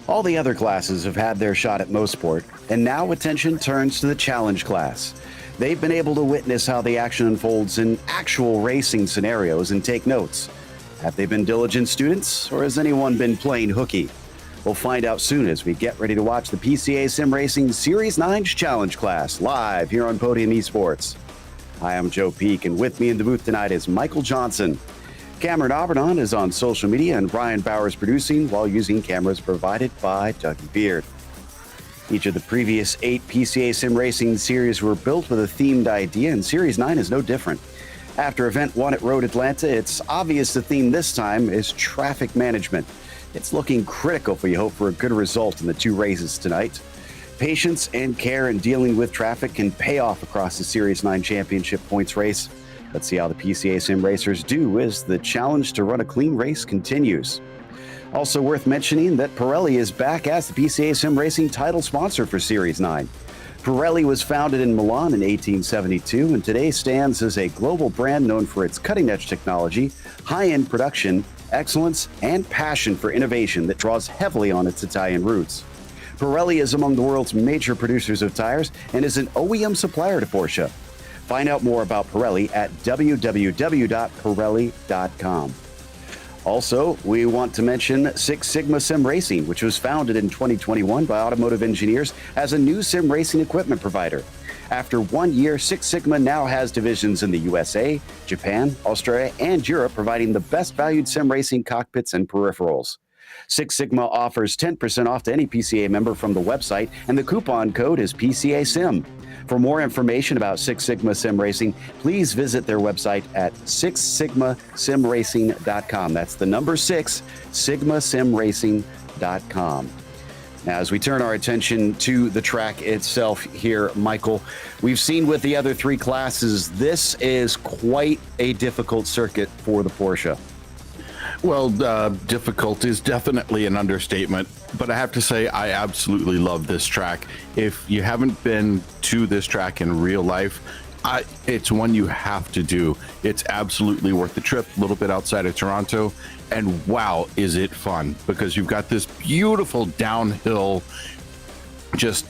All the other classes have had their shot at Mosport, and now attention turns to the challenge class. They've been able to witness how the action unfolds in actual racing scenarios and take notes. Have they been diligent students, or has anyone been playing hooky? We'll find out soon as we get ready to watch the PCA Sim Racing Series 9's challenge class live here on Podium Esports. Hi, I'm Joe Peak, and with me in the booth tonight is Michael Johnson. Cameron Aubernon is on social media, and Brian Bowers producing while using cameras provided by Dougie Beard. Each of the previous 8 PCA Sim Racing series were built with a themed idea, and Series 9 is no different. After Event 1 at Road Atlanta, it's obvious the theme this time is traffic management. It's looking critical if we hope for a good result in the 2 races tonight. Patience and care in dealing with traffic can pay off across the Series 9 championship points race. Let's see how the PCA Sim racers do as the challenge to run a clean race continues. Also worth mentioning that Pirelli is back as the PCA Sim Racing title sponsor for Series 9. Pirelli was founded in Milan in 1872 and today stands as a global brand known for its cutting-edge technology, high-end production, excellence, and passion for innovation that draws heavily on its Italian roots. Pirelli is among the world's major producers of tires and is an OEM supplier to Porsche. Find out more about Pirelli at www.pirelli.com. Also, we want to mention Six Sigma Sim Racing, which was founded in 2021 by automotive engineers as a new sim racing equipment provider. After 1 year, Six Sigma now has divisions in the USA, Japan, Australia, and Europe, providing the best valued sim racing cockpits and peripherals. Six Sigma offers 10% off to any PCA member from the website, and the coupon code is PCA Sim. For more information about Six Sigma Sim Racing, please visit their website at sixsigmasimracing.com. That's the number 6, sigmasimracing.com. Now, as we turn our attention to the track itself here, Michael, we've seen with the other 3 classes, this is quite a difficult circuit for the Porsche. Well, difficult is definitely an understatement, but I have to say I absolutely love this track. If you haven't been to this track in real life, it's one you have to do. It's absolutely worth the trip, a little bit outside of Toronto, and wow, is it fun, because you've got this beautiful downhill, just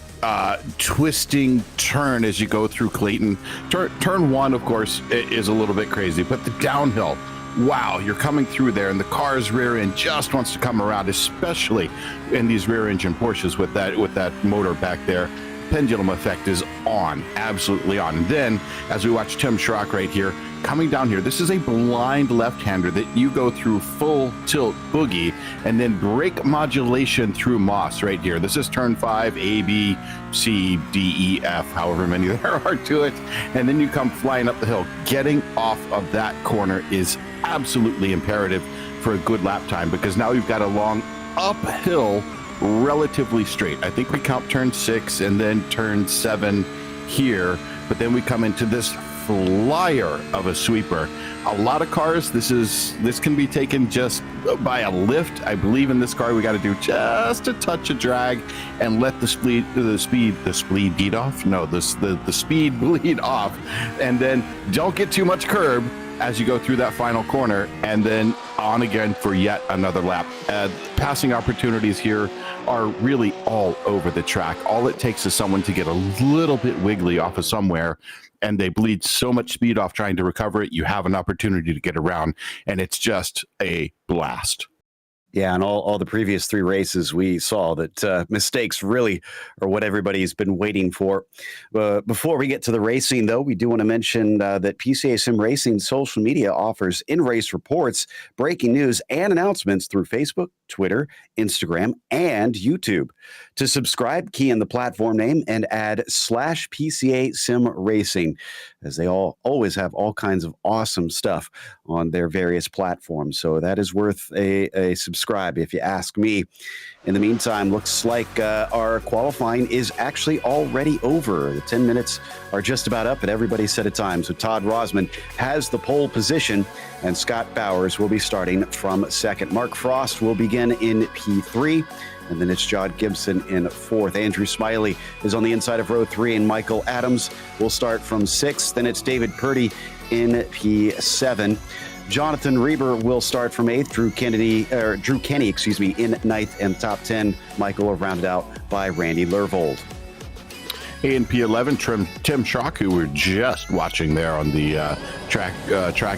twisting turn as you go through Clayton. Turn 1, of course, is a little bit crazy, but the downhill, wow, you're coming through there and the car's rear end just wants to come around, especially in these rear engine Porsches with that motor back there. Pendulum effect is on, absolutely on. And then as we watch Tim Schrock right here coming down here, this is a blind left-hander that you go through full tilt boogie and then brake modulation through Moss right here. This is turn 5, A, B, C, D, E, F, however many there are to it. And then you come flying up the hill. Getting off of that corner is absolutely imperative for a good lap time, because now you've got a long uphill, relatively straight. I think we count turn 6 and then turn 7 here, but then we come into this flyer of a sweeper. A lot of cars, this can be taken just by a lift. I believe in this car we got to do just a touch of drag and let the speed bleed off. No, the speed bleed off, and then don't get too much curb as you go through that final corner, and then on again for yet another lap. Passing opportunities here are really all over the track. All it takes is someone to get a little bit wiggly off of somewhere, and they bleed so much speed off trying to recover it. You have an opportunity to get around, and it's just a blast. Yeah, and all the previous 3 races, we saw that mistakes really are what everybody's been waiting for. Before we get to the racing, though, we do want to mention that PCA Sim Racing social media offers in-race reports, breaking news, and announcements through Facebook, Twitter, Instagram, and YouTube. To subscribe, key in the platform name and add /PCA Sim Racing, as they always have all kinds of awesome stuff on their various platforms. So that is worth a subscribe if you ask me. In the meantime, looks like our qualifying is actually already over. The 10 minutes are just about up at everybody's set of time. So Todd Rosman has the pole position, and Scott Bowers will be starting from second. Mark Frost will begin in P3. And then it's John Gibson in 4th. Andrew Smiley is on the inside of row 3, and Michael Adams will start from 6th. Then it's David Purdy in P7. Jonathan Reber will start from 8th. Drew Kenny, in 9th, and top 10, Michael, are rounded out by Randy Lervold. In P11, Tim Schrock, who we're just watching there on the track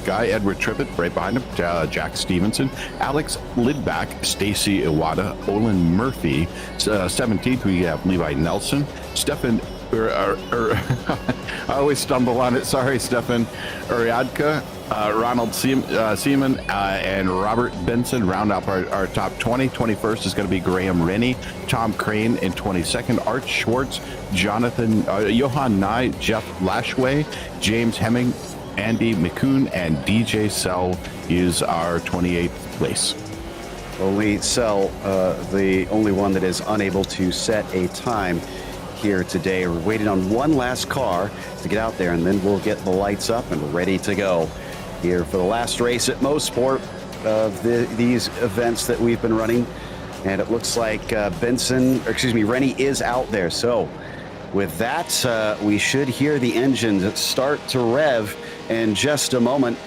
guy, Edward Trippett right behind him, Jack Stevenson, Alex Lidback, Stacy Iwata, Olin Murphy. 17th, we have Levi Nelson, Stefan, I always stumble on it, sorry, Stefan Uriadka, Ronald Seaman, and Robert Benson round up our top 20. 21st is going to be Graham Rennie, Tom Crane in 22nd, Art Schwartz, Johan Nye, Jeff Lashway, James Hemming, Andy McCoon, and DJ Sell is our 28th place. Only Sell, the only one that is unable to set a time here today. We're waiting on one last car to get out there, and then we'll get the lights up and ready to go here for the last race at Mosport of these events that we've been running. And it looks like Rennie is out there. So with that, we should hear the engines start to rev in just a moment.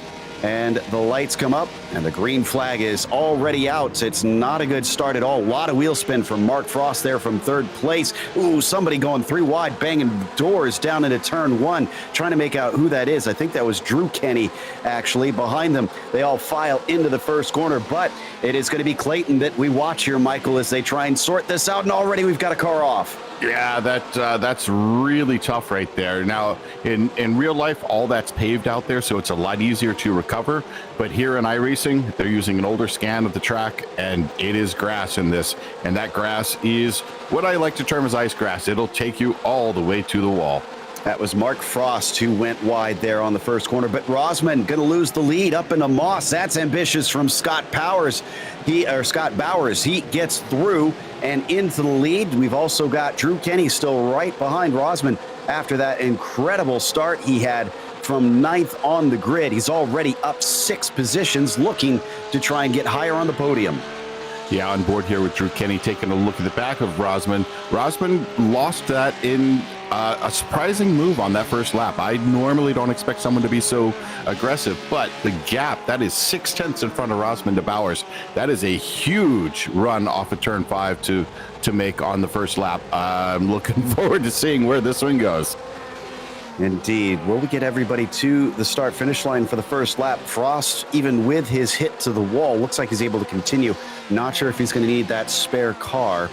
And the lights come up, and the green flag is already out. It's not a good start at all. A lot of wheel spin from Mark Frost there from 3rd place. Ooh, somebody going 3 wide, banging doors down into turn 1, trying to make out who that is. I think that was Drew Kenny, actually. Behind them, they all file into the first corner, but it is going to be Clayton that we watch here, Michael, as they try and sort this out, and already we've got a car off. Yeah, that's really tough right there. Now, in real life, all that's paved out there, so it's a lot easier to recover. But here in iRacing, they're using an older scan of the track, and it is grass in this. And that grass is what I like to term as ice grass. It'll take you all the way to the wall. That was Mark Frost who went wide there on the first corner, but Rosman going to lose the lead up into Moss. That's ambitious from Scott Bowers. He gets through and into the lead. We've also got Drew Kenny still right behind Rosman after that incredible start he had from 9th on the grid. He's already up 6 positions, looking to try and get higher on the podium. Yeah, on board here with Drew Kenny, taking a look at the back of Rosman. Rosman lost that in a surprising move on that first lap. I normally don't expect someone to be so aggressive, but the gap, that is 6/10 in front of Rosman to Bowers. That is a huge run off of turn 5 to make on the first lap. I'm looking forward to seeing where this one goes. Indeed. Will we get everybody to the start-finish line for the first lap? Frost, even with his hit to the wall, looks like he's able to continue. Not sure if he's going to need that spare car.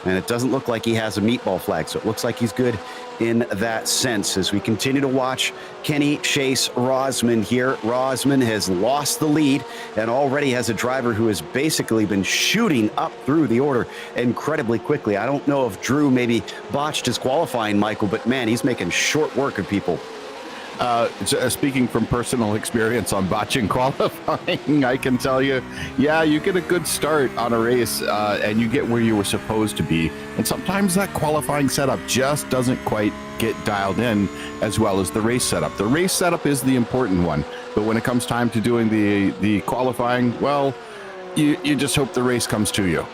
And it doesn't look like he has a meatball flag, so it looks like he's good in that sense. As we continue to watch Kenny chase Rosman here, Rosman has lost the lead and already has a driver who has basically been shooting up through the order incredibly quickly. I don't know if Drew maybe botched his qualifying, Michael, but man, he's making short work of people. Speaking from personal experience on botching qualifying, I can tell you, yeah, you get a good start on a race and you get where you were supposed to be. And sometimes that qualifying setup just doesn't quite get dialed in as well as the race setup. The race setup is the important one. But when it comes time to doing the qualifying, well, you just hope the race comes to you.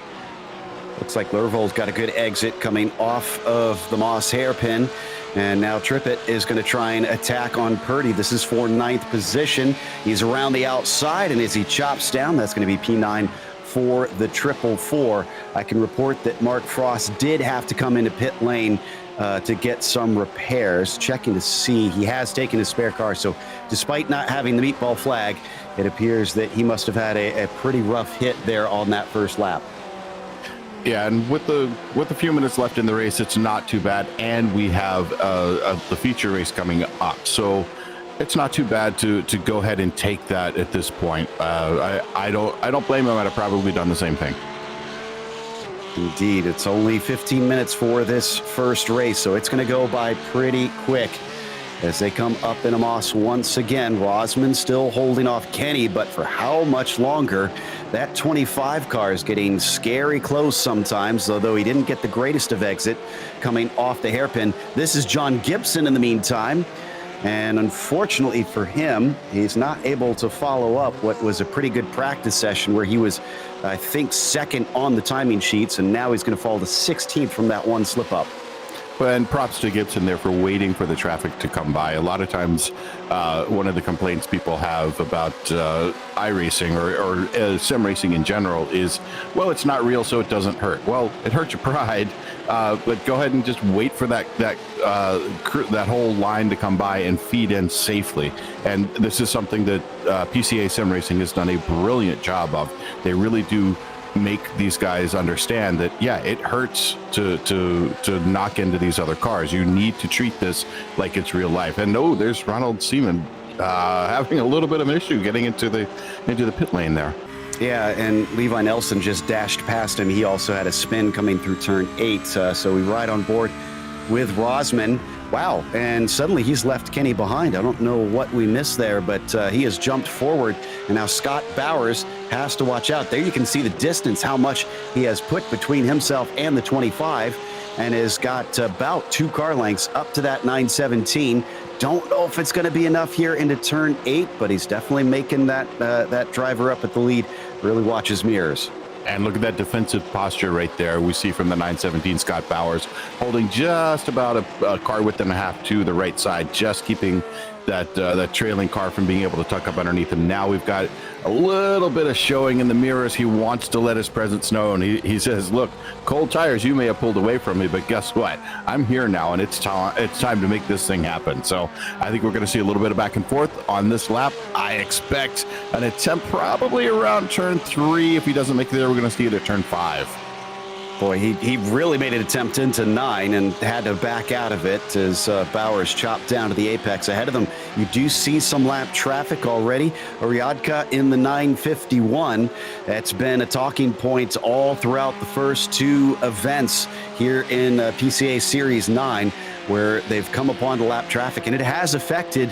Looks like Lervold's got a good exit coming off of the Moss hairpin. And now Trippett is going to try and attack on Purdy. This is for 9th position. He's around the outside, and as he chops down, that's going to be P9 for the 444. I can report that Mark Frost did have to come into pit lane to get some repairs. Checking to see, he has taken his spare car, so despite not having the meatball flag, it appears that he must have had a pretty rough hit there on that first lap. Yeah, and with the few minutes left in the race, it's not too bad, and we have the feature race coming up, so it's not too bad to go ahead and take that at this point. I don't blame him. I'd have probably done the same thing. Indeed, it's only 15 minutes for this first race, so it's going to go by pretty quick as they come up in Moss once again. Rosman still holding off Kenny, but for how much longer? That 25 car is getting scary close sometimes, although he didn't get the greatest of exit coming off the hairpin. This is John Gibson in the meantime, and unfortunately for him, he's not able to follow up what was a pretty good practice session where he was, I think, second on the timing sheets, and now he's going to fall to 16th from that one slip up. And props to Gibson there for waiting for the traffic to come by. A lot of times, one of the complaints people have about iRacing or sim racing in general is, well, it's not real, so it doesn't hurt. Well, it hurts your pride, but go ahead and just wait for that whole line to come by and feed in safely. And this is something that PCA sim racing has done a brilliant job of. They really do make these guys understand that, yeah, it hurts to knock into these other cars. You need to treat this like it's real life. And no, there's Ronald Seaman having a little bit of an issue getting into the pit lane there. Yeah, and Levi Nelson just dashed past him. He also had a spin coming through turn 8. So we ride on board with Rosman. Wow, and suddenly he's left Kenny behind. I don't know what we missed there, but he has jumped forward, and now Scott Bowers has to watch out. There you can see the distance, how much he has put between himself and the 25, and has got about 2 car lengths up to that 917. Don't know if it's going to be enough here into turn 8, but he's definitely making that driver up at the lead. Really watch his mirrors. And look at that defensive posture right there. We see from the 917 Scott Bowers holding just about a car width and a half to the right side, just keeping that trailing car from being able to tuck up underneath him. Now we've got a little bit of showing in the mirrors. He wants to let his presence known. He says, look, cold tires, you may have pulled away from me, but guess what? I'm here now, and it's time to make this thing happen. So I think we're going to see a little bit of back and forth on this lap. I expect an attempt probably around turn 3. If he doesn't make it there, we're going to see it at turn 5. Boy, he really made an attempt into 9 and had to back out of it as Bowers chopped down to the apex ahead of them. You do see some lap traffic already. Ariadka in the 951. That's been a talking point all throughout the first 2 events here in PCA Series 9, where they've come upon the lap traffic, and it has affected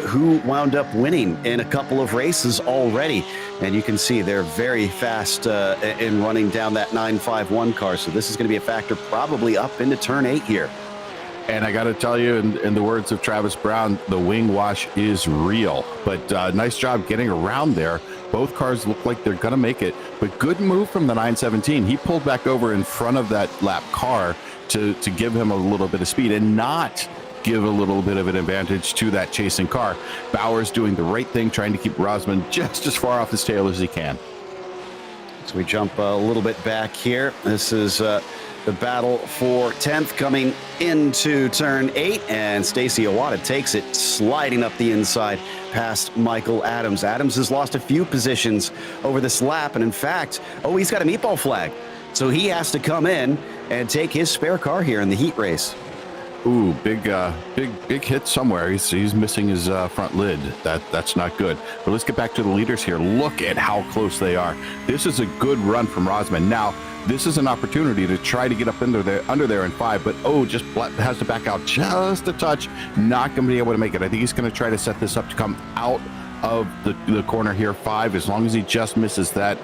who wound up winning in a couple of races already. And you can see they're very fast in running down that 951 car. So this is going to be a factor probably up into turn 8 here. And I got to tell you, in the words of Travis Brown, the wing wash is real. But nice job getting around there. Both cars look like they're going to make it. But good move from the 917. He pulled back over in front of that lap car to give him a little bit of speed and not give a little bit of an advantage to that chasing car. Bowers doing the right thing, trying to keep Rosman just as far off his tail as he can. So we jump a little bit back here. This is the battle for 10th coming into turn 8, and Stacy Iwata takes it, sliding up the inside past Michael Adams. Adams has lost a few positions over this lap, and in fact, he's got a meatball flag. So he has to come in and take his spare car here in the heat race. Ooh, big hit somewhere. He's missing his front lid. That's not good. But let's get back to the leaders here. Look at how close they are. This is a good run from Rosman. Now, this is an opportunity to try to get up under there in 5, but just has to back out just a touch. Not going to be able to make it. I think he's going to try to set this up to come out of the corner here, 5, as long as he just misses that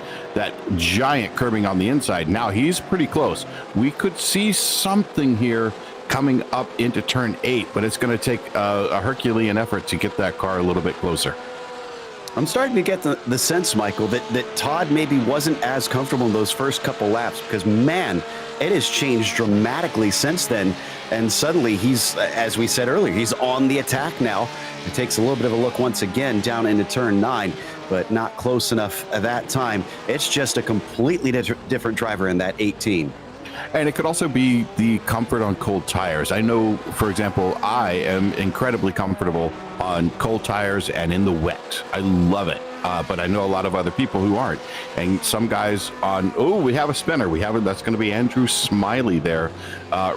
giant curbing on the inside. Now he's pretty close. We could see something here coming up into turn 8, but it's going to take a Herculean effort to get that car a little bit closer. I'm starting to get the sense, Michael, that Todd maybe wasn't as comfortable in those first couple laps, because, man, it has changed dramatically since then. And suddenly he's, as we said earlier, he's on the attack now. It takes a little bit of a look once again down into turn 9, but not close enough at that time. It's just a completely different driver in that 18. And it could also be the comfort on cold tires. I know, for example, I am incredibly comfortable on cold tires and in the wet. I love it. But I know a lot of other people who aren't. And some guys we have a spinner. That's going to be Andrew Smiley there.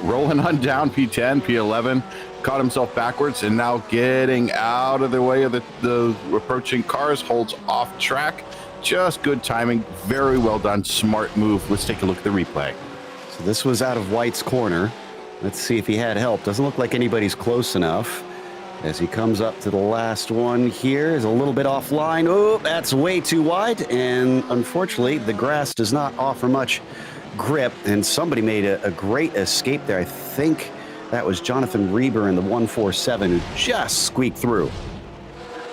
Rolling on down P10, P11, caught himself backwards and now getting out of the way of the approaching cars, holds off track. Just good timing. Very well done. Smart move. Let's take a look at the replay. So this was out of White's corner. Let's see if he had help. Doesn't look like anybody's close enough. As he comes up to the last one here, is a little bit offline. Oh, that's way too wide. And unfortunately, the grass does not offer much grip. And somebody made a great escape there. I think that was Jonathan Reber in the 147 who just squeaked through.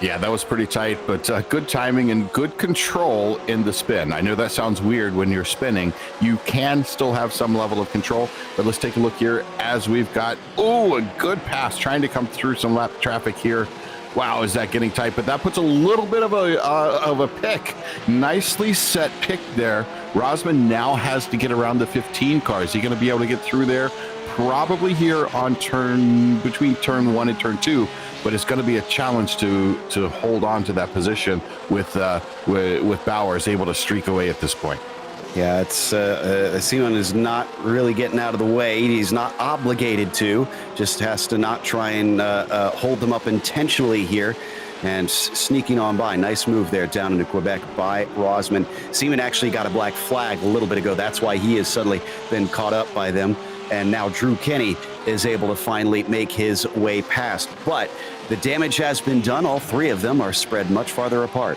Yeah, that was pretty tight, but good timing and good control in the spin. I know that sounds weird when you're spinning. You can still have some level of control, but let's take a look here as we've got, a good pass trying to come through some lap traffic here. Wow, is that getting tight? But that puts a little bit of a pick. Nicely set pick there. Rosman now has to get around the 15 car. Is he going to be able to get through there? Probably here on between turn 1 and turn 2. But it's going to be a challenge to hold on to that position with Bowers able to streak away at this point. Yeah, it's Simon is not really getting out of the way. He's not obligated to. Just has to not try and hold them up intentionally here. And sneaking on by. Nice move there down into Quebec by Rosman. Seaman actually got a black flag a little bit ago. That's why he has suddenly been caught up by them. And now Drew Kenny is able to finally make his way past. But the damage has been done. All three of them are spread much farther apart.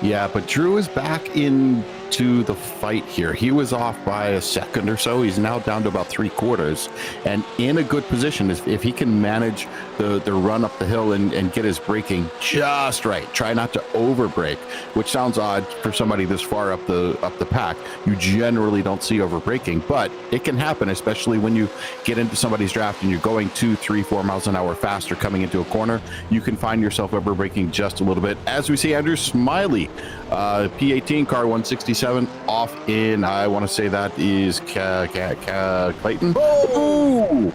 Yeah, but Drew is back into the fight here. He was off by a second or so. He's now down to about 3/4 and in a good position. If he can manage the run up the hill and get his braking just right. Try not to over brake, which sounds odd for somebody this far up the pack. You generally don't see over braking, but it can happen, especially when you get into somebody's draft and you're going 2, 3, 4 miles an hour faster coming into a corner. You can find yourself over braking just a little bit. As we see Andrew Smiley, P18 car 167 off in, I want to say that is Clayton. Oh!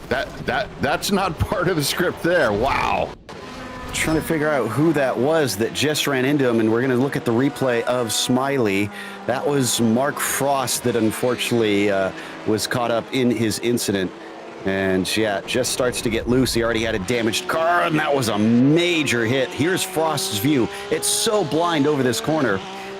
That's not part of the script there. Wow. Trying to figure out who that was that just ran into him, and we're going to look at the replay of Smiley. That was Mark Frost that unfortunately was caught up in his incident. And yeah, just starts to get loose. He already had a damaged car, and that was a major hit. Here's Frost's view. It's so blind over this corner.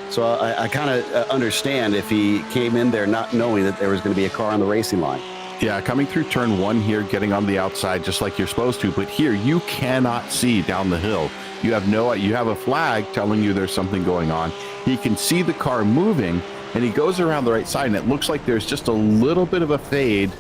So I kind of understand if he came in there not knowing that there was going to be a car on the racing line. Yeah, coming through turn 1 here, getting on the outside just like you're supposed to. But here, you cannot see down the hill. You have a flag telling you there's something going on. He can see the car moving, and he goes around the right side, and it looks like there's just a little bit of a fade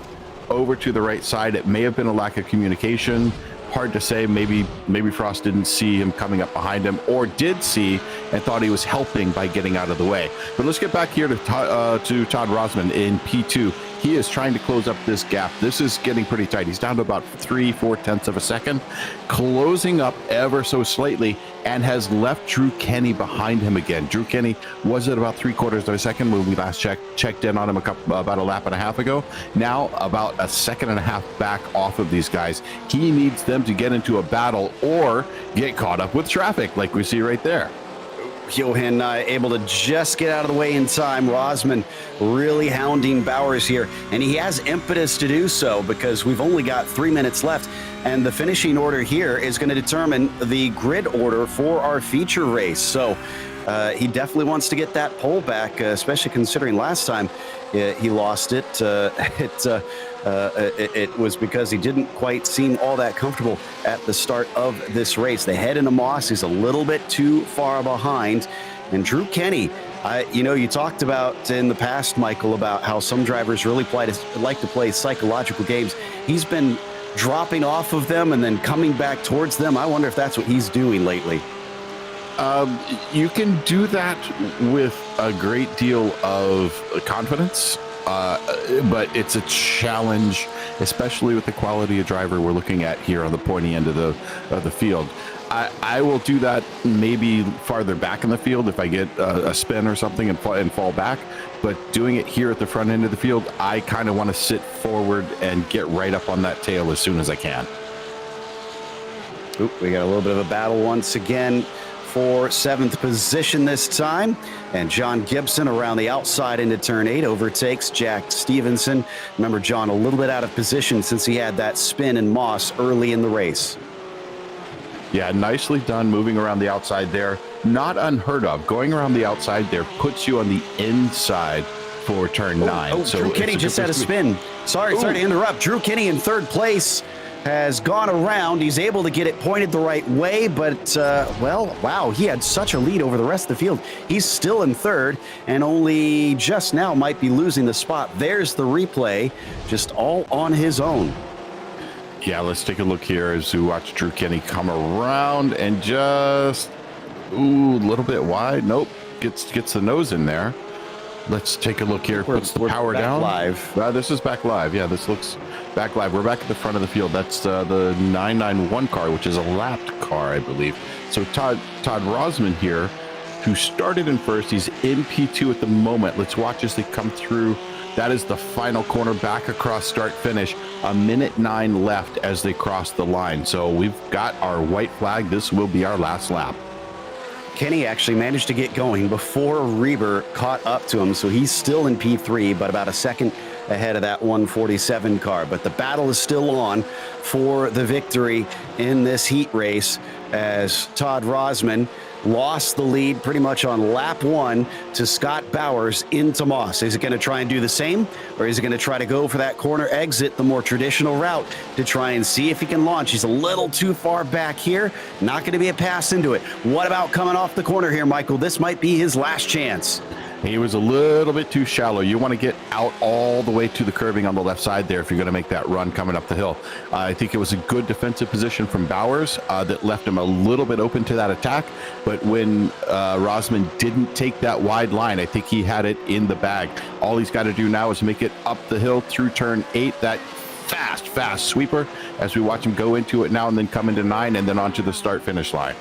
over to the right side. It may have been a lack of communication. Hard to say. Maybe Frost didn't see him coming up behind him, or did see and thought he was helping by getting out of the way. But let's get back here to Todd Rosman in P2. He is trying to close up this gap. This is getting pretty tight. He's down to about 3/4 tenths of a second, closing up ever so slightly, and has left Drew Kenny behind him again. Drew Kenny was at about 3/4 of a second when we last checked in on him about a lap and a half ago. Now about a second and a half back off of these guys. He needs them to get into a battle or get caught up with traffic like we see right there. Johan able to just get out of the way in time. Rosman really hounding Bowers here, and he has impetus to do so because we've only got 3 minutes left, and the finishing order here is going to determine the grid order for our feature race. So he definitely wants to get that pole back, especially considering last time he lost it. It was because he didn't quite seem all that comfortable at the start of this race. They head into Moss. He's a little bit too far behind. And Drew Kenny, you talked about in the past, Michael, about how some drivers really like to play psychological games. He's been dropping off of them and then coming back towards them. I wonder if that's what he's doing lately. You can do that with a great deal of confidence, but it's a challenge, especially with the quality of driver we're looking at here on the pointy end of the field. I will do that maybe farther back in the field if I get a spin or something and fall back. But doing it here at the front end of the field, I kind of want to sit forward and get right up on that tail as soon as I can. Oop, we got a little bit of a battle once again for 7th position this time. And John Gibson around the outside into turn 8 overtakes Jack Stevenson. Remember, John a little bit out of position since he had that spin in Moss early in the race. Yeah, nicely done moving around the outside there. Not unheard of. Going around the outside there puts you on the inside for turn 9. So Drew Kenny just had a spin. Sorry to interrupt. Drew Kenny in 3rd place has gone around. He's able to get it pointed the right way, but, wow, he had such a lead over the rest of the field. He's still in 3rd and only just now might be losing the spot. There's the replay, just all on his own. Yeah, let's take a look here as we watch Drew Kenny come around and just, a little bit wide. Nope, gets the nose in there. Let's take a look here. Puts the power down. Live. This is back live. Yeah, this looks back live. We're back at the front of the field. That's the 991 car, which is a lapped car, I believe. So Todd Rosman here, who started in first. He's in P2 at the moment. Let's watch as they come through. That is the final corner, back across start finish. 1:09 left as they cross the line. So we've got our white flag. This will be our last lap. Kenny actually managed to get going before Reber caught up to him, so he's still in P3, but about a second ahead of that 147 car. But the battle is still on for the victory in this heat race as Todd Rosman lost the lead pretty much on lap 1 to Scott Bowers into Moss. Is he going to try and do the same, or is he going to try to go for that corner exit, the more traditional route, to try and see if he can launch? He's a little too far back here. Not going to be a pass into it. What about coming off the corner here, Michael? This might be his last chance. He was a little bit too shallow. You want to get out all the way to the curbing on the left side there if you're going to make that run coming up the hill. I think it was a good defensive position from Bowers that left him a little bit open to that attack. But when Rosman didn't take that wide line, I think he had it in the bag. All he's got to do now is make it up the hill through turn 8. That fast sweeper as we watch him go into it now and then come into 9 and then onto the start-finish line.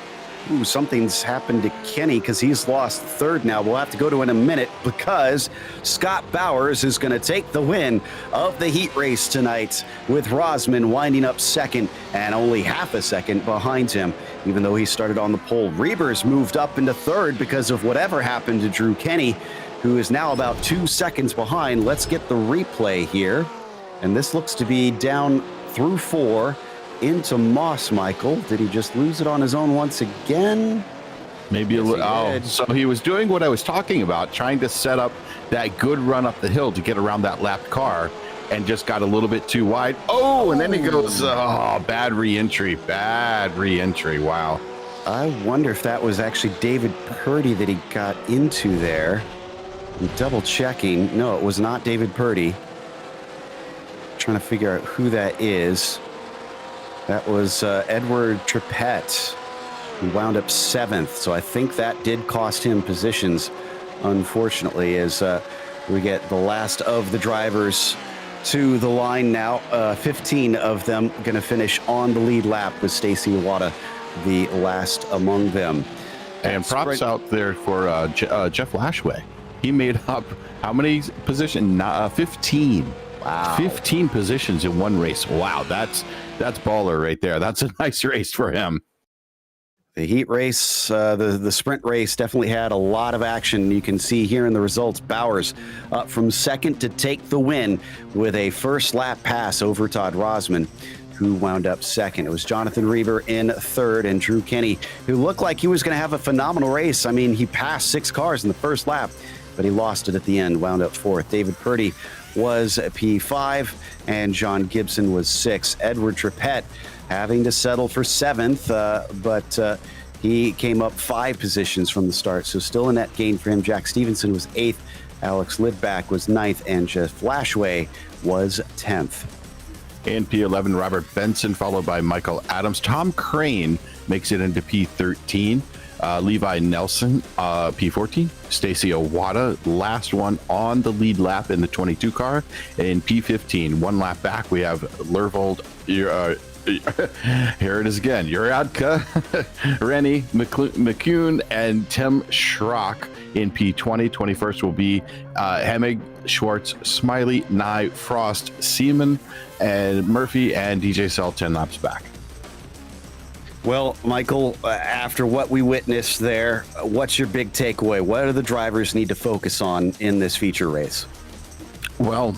Ooh, something's happened to Kenny because he's lost third now. We'll have to go to in a minute because Scott Bowers is going to take the win of the heat race tonight with Rosman winding up second and only half a second behind him, even though he started on the pole. Reber's moved up into third because of whatever happened to Drew Kenny, who is now about 2 seconds behind. Let's get the replay here. And this looks to be down through 4. Into Moss, Michael. Did he just lose it on his own once again? Maybe a little. Oh, so he was doing what I was talking about, trying to set up that good run up the hill to get around that lapped car, and just got a little bit too wide. Oh, and then he goes, bad re-entry. Wow. I wonder if that was actually David Purdy that he got into there. I'm double checking. No, it was not David Purdy. Trying to figure out who that is. That was Edward Trippett, who wound up 7th. So I think that did cost him positions, unfortunately, as we get the last of the drivers to the line now. 15 of them going to finish on the lead lap with Stacy Iwata, the last among them. And props out there for Jeff Lashway. He made up how many positions? 15. Wow. 15 positions in one race. Wow, that's baller right there. That's a nice race for him. The heat race, the sprint race definitely had a lot of action. You can see here in the results, Bowers up from second to take the win with a first lap pass over Todd Rosman, who wound up second. It was Jonathan Reber in third and Drew Kenny, who looked like he was going to have a phenomenal race. I mean, he passed 6 cars in the first lap, but he lost it at the end, wound up 4th. David Purdy was P5 and John Gibson was 6. Edward Trippett having to settle for 7th, but he came up 5 positions from the start, so still a net gain for him. Jack Stevenson was 8th, Alex Lidback was 9th, and Jeff Lashway was 10th. In P11, Robert Benson, followed by Michael Adams. Tom Crane makes it into P13. Levi Nelson, P14. Stacy Iwata, last one on the lead lap in the 22 car. In P15, 1 lap back, we have Lervold. Here it is again. Yuradka, Rennie McCune, and Tim Schrock in P20. 21st will be Hemig, Schwartz, Smiley, Nye, Frost, Seaman, and Murphy, and DJ Cell 10 laps back. Well, Michael, after what we witnessed there, what's your big takeaway? What do the drivers need to focus on in this feature race? Well,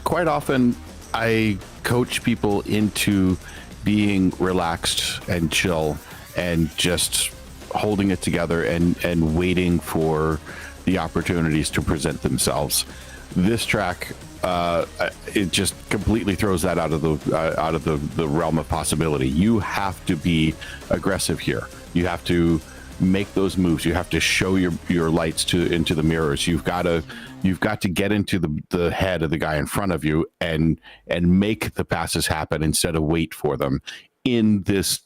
quite often I coach people into being relaxed and chill and just holding it together and waiting for the opportunities to present themselves. This track, it just completely throws that out of the realm of possibility. You have to be aggressive here. You have to make those moves. You have to show your lights into the mirrors. You've got to get into the head of the guy in front of you and make the passes happen instead of wait for them in this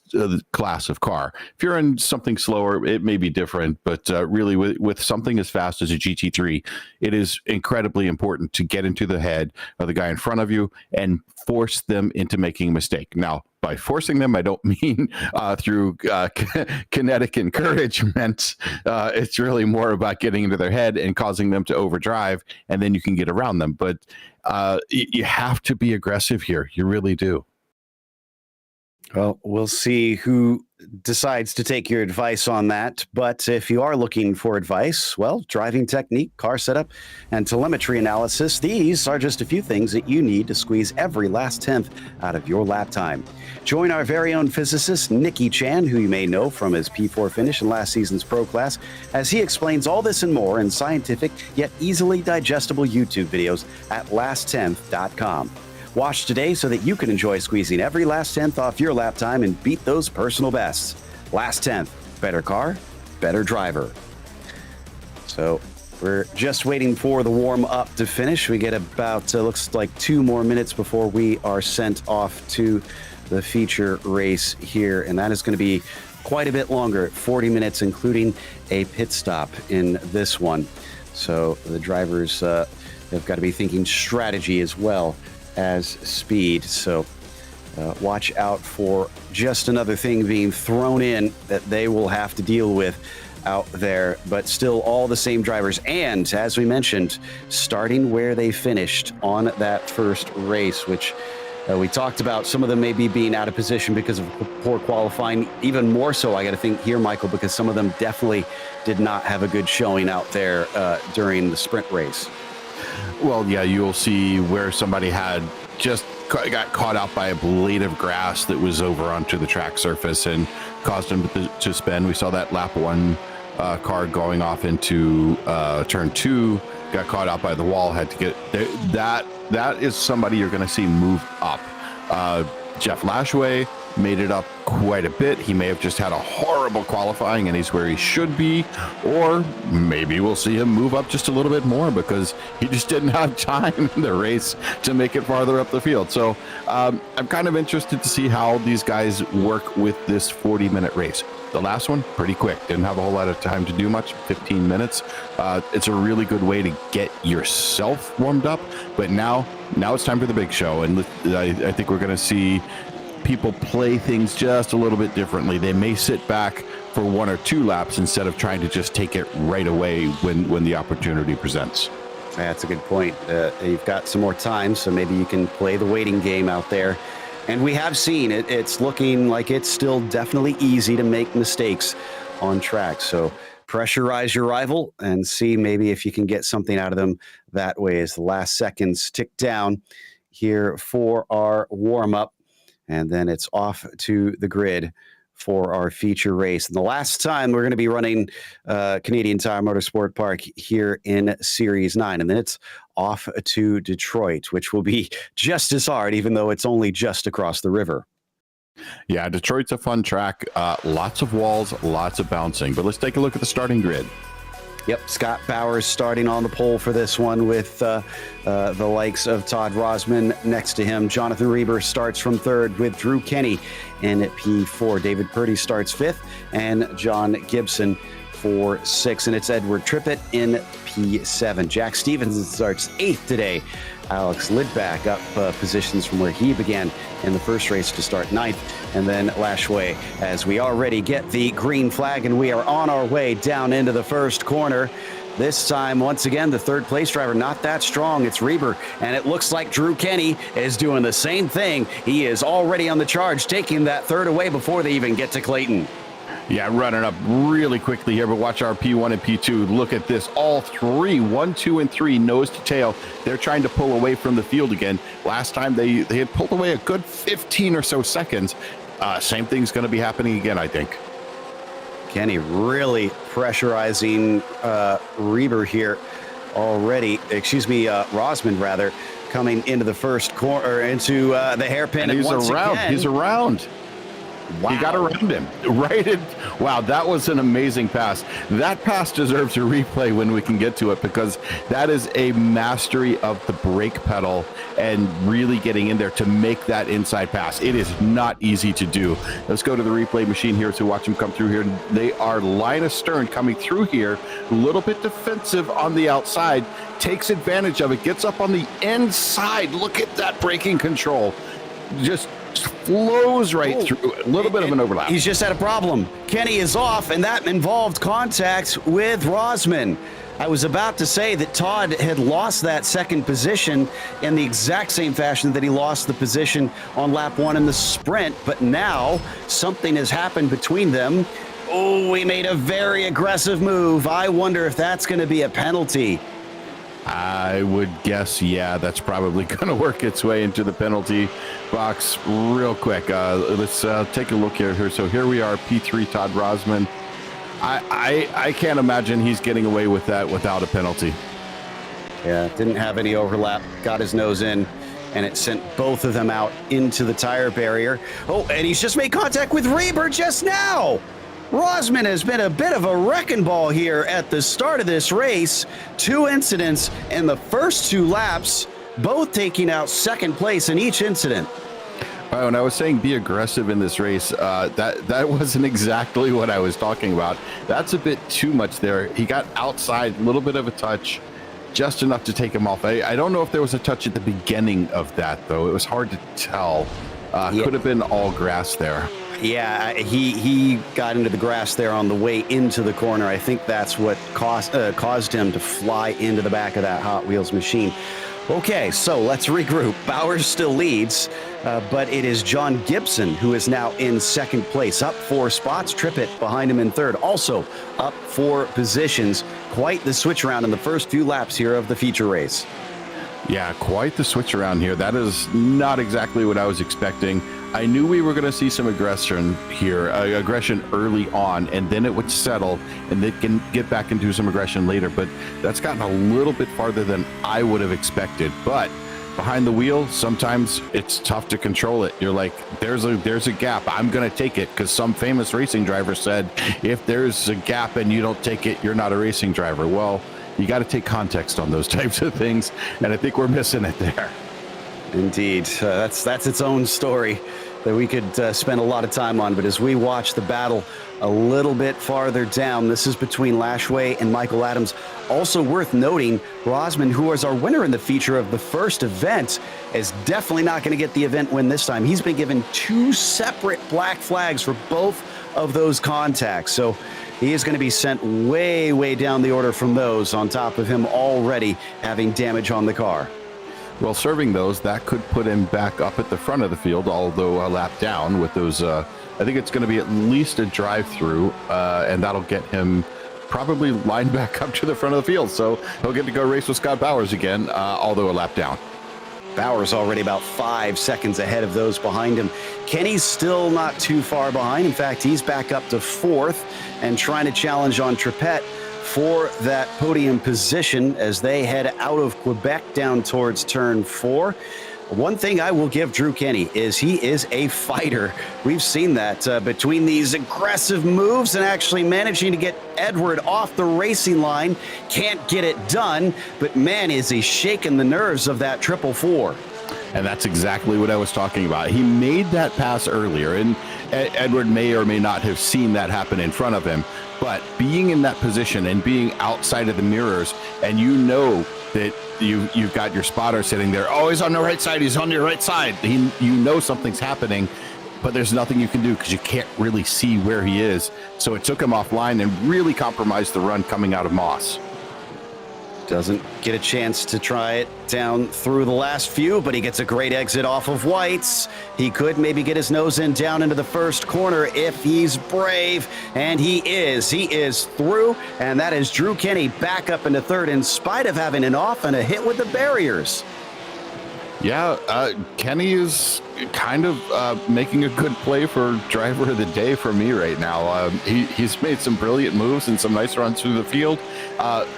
class of car. If you're in something slower, it may be different, but really with something as fast as a GT3, it is incredibly important to get into the head of the guy in front of you and force them into making a mistake. Now, by forcing them, I don't mean through kinetic encouragement. It's really more about getting into their head and causing them to overdrive, and then you can get around them. But you have to be aggressive here. You really do. Well, we'll see who decides to take your advice on that. But if you are looking for advice, well, driving technique, car setup, and telemetry analysis, these are just a few things that you need to squeeze every last tenth out of your lap time. Join our very own physicist, Nicky Chan, who you may know from his P4 finish in last season's Pro Class, as he explains all this and more in scientific yet easily digestible YouTube videos at lasttenth.com. Watch today so that you can enjoy squeezing every last tenth off your lap time and beat those personal bests. Last tenth, better car, better driver. So we're just waiting for the warm up to finish. We get about, looks like 2 more minutes before we are sent off to the feature race here. And that is going to be quite a bit longer, 40 minutes, including a pit stop in this one. So the drivers have got to be thinking strategy as well as speed. So watch out for just another thing being thrown in that they will have to deal with out there, but still all the same drivers. And as we mentioned, starting where they finished on that first race, which we talked about, some of them maybe being out of position because of poor qualifying. Even more so, I got to think here, Michael, because some of them definitely did not have a good showing out there during the sprint race. Well, yeah, you'll see where somebody had just got caught out by a blade of grass that was over onto the track surface and caused them to spin. We saw that lap 1 car going off into turn 2, got caught out by the wall, had to get there. That is somebody you're going to see move up. Jeff Lashway made it up quite a bit. He may have just had a horrible qualifying and he's where he should be, or maybe we'll see him move up just a little bit more because he just didn't have time in the race to make it farther up the field. So I'm kind of interested to see how these guys work with this 40-minute race. The last one, pretty quick. Didn't have a whole lot of time to do much, 15 minutes. It's a really good way to get yourself warmed up. But now it's time for the big show. And I think we're going to see people play things just a little bit differently. They may sit back for 1 or 2 laps instead of trying to just take it right away when the opportunity presents. That's a good point. You've got some more time, so maybe you can play the waiting game out there. And we have seen it. It's looking like it's still definitely easy to make mistakes on track. So pressurize your rival and see maybe if you can get something out of them that way as the last seconds tick down here for our warm-up. And then it's off to the grid for our feature race. And the last time we're going to be running Canadian Tire Motorsport Park here in Series 9. And then it's off to Detroit, which will be just as hard, even though it's only just across the river. Yeah, Detroit's a fun track. Lots of walls, lots of bouncing. But let's take a look at the starting grid. Yep, Scott Bowers starting on the pole for this one with the likes of Todd Rosman next to him. Jonathan Reber starts from 3rd with Drew Kenny in P4. David Purdy starts 5th and John Gibson for 6th. And it's Edward Trippett in P7. Jack Stevenson starts 8th today. Alex Lidback up positions from where he began in the first race to start 9th. And then Lashway, as we already get the green flag and we are on our way down into the first corner. This time, once again, the 3rd place driver, not that strong. It's Reber, and it looks like Drew Kenny is doing the same thing. He is already on the charge, taking that 3rd away before they even get to Clayton. Yeah, running up really quickly here, but watch our P1 and P2. Look at this. All 3, 1, 2, and 3, nose to tail. They're trying to pull away from the field again. Last time they had pulled away a good 15 or so seconds. Same thing's going to be happening again, I think. Kenny really pressurizing Reber here already. Rosman rather, coming into the first corner, into the hairpin. And he's around. He's around. Wow. He got around him right in. Wow, that was an amazing pass. That pass deserves a replay when we can get to it, because that is a mastery of the brake pedal and really getting in there to make that inside pass. It is not easy to do. Let's go to the replay machine here to watch him come through here. They are line astern coming through here, a little bit defensive on the outside, takes advantage of it, gets up on the inside. Look at that braking control. Just flows right through. A little bit of an overlap. He's just had a problem. Kenny is off, and that involved contact with Rosman. I was about to say that Todd had lost that second position in the exact same fashion that he lost the position on lap 1 in the sprint, but now something has happened between them. Oh, he made a very aggressive move. I wonder if that's going to be a penalty. I would guess, yeah, that's probably going to work its way into the penalty box real quick. Let's take a look here. So here we are, P3 Todd Rosman. I can't imagine he's getting away with that without a penalty. Yeah, didn't have any overlap, got his nose in, and it sent both of them out into the tire barrier. Oh, and he's just made contact with Reber just now. Rosman has been a bit of a wrecking ball here at the start of this race. 2 incidents in the first 2 laps, both taking out second place in each incident. When I was saying be aggressive in this race, that wasn't exactly what I was talking about. That's a bit too much there. He got outside, a little bit of a touch, just enough to take him off. I don't know if there was a touch at the beginning of that, though. It was hard to tell. Could have been all grass there. Yeah, he got into the grass there on the way into the corner. I think that's what caused him to fly into the back of that Hot Wheels machine. Okay, so let's regroup. Bowers still leads, but it is John Gibson who is now in second place, up 4 spots. Trippett behind him in third, also up 4 positions. Quite the switch around in the first few laps here of the feature race. Yeah, quite the switch around here. That is not exactly what I was expecting. I knew we were going to see some aggression here, aggression early on, and then it would settle, and they can get back into some aggression later. But that's gotten a little bit farther than I would have expected. But behind the wheel, sometimes it's tough to control it. You're like, there's a gap. I'm going to take it, because some famous racing driver said, if there's a gap and you don't take it, you're not a racing driver. Well, you got to take context on those types of things, and I think we're missing it there. Indeed. That's its own story that we could spend a lot of time on. But as we watch the battle a little bit farther down, this is between Lashway and Michael Adams. Also worth noting, Rosman, who was our winner in the feature of the first event, is definitely not going to get the event win this time. He's been given 2 separate black flags for both of those contacts. So he is going to be sent way, way down the order from those, on top of him already having damage on the car. Well, serving those, that could put him back up at the front of the field, although a lap down with those. I think it's going to be at least a drive-through, and that'll get him probably lined back up to the front of the field. So he'll get to go race with Scott Bowers again, although a lap down. Bowers already about 5 seconds ahead of those behind him. Kenny's still not too far behind. In fact, he's back up to 4th and trying to challenge on Trippett for that podium position as they head out of Quebec down towards turn 4. One thing I will give Drew Kenny is he is a fighter. We've seen that between these aggressive moves and actually managing to get Edward off the racing line. Can't get it done, but man, is he shaking the nerves of that 444. And that's exactly what I was talking about. He made that pass earlier, and Edward may or may not have seen that happen in front of him. But being in that position and being outside of the mirrors, and you know that you've got your spotter sitting there. Oh, he's on the right side. He's on your right side. You know something's happening, but there's nothing you can do because you can't really see where he is. So it took him offline and really compromised the run coming out of Moss. Doesn't get a chance to try it down through the last few, but he gets a great exit off of White's. He could maybe get his nose in down into the first corner if he's brave, and he is. He is through, and that is Drew Kenny back up into third in spite of having an off and a hit with the barriers. Yeah, Kenny is kind of making a good play for driver of the day for me right now. He's made some brilliant moves and some nice runs through the field,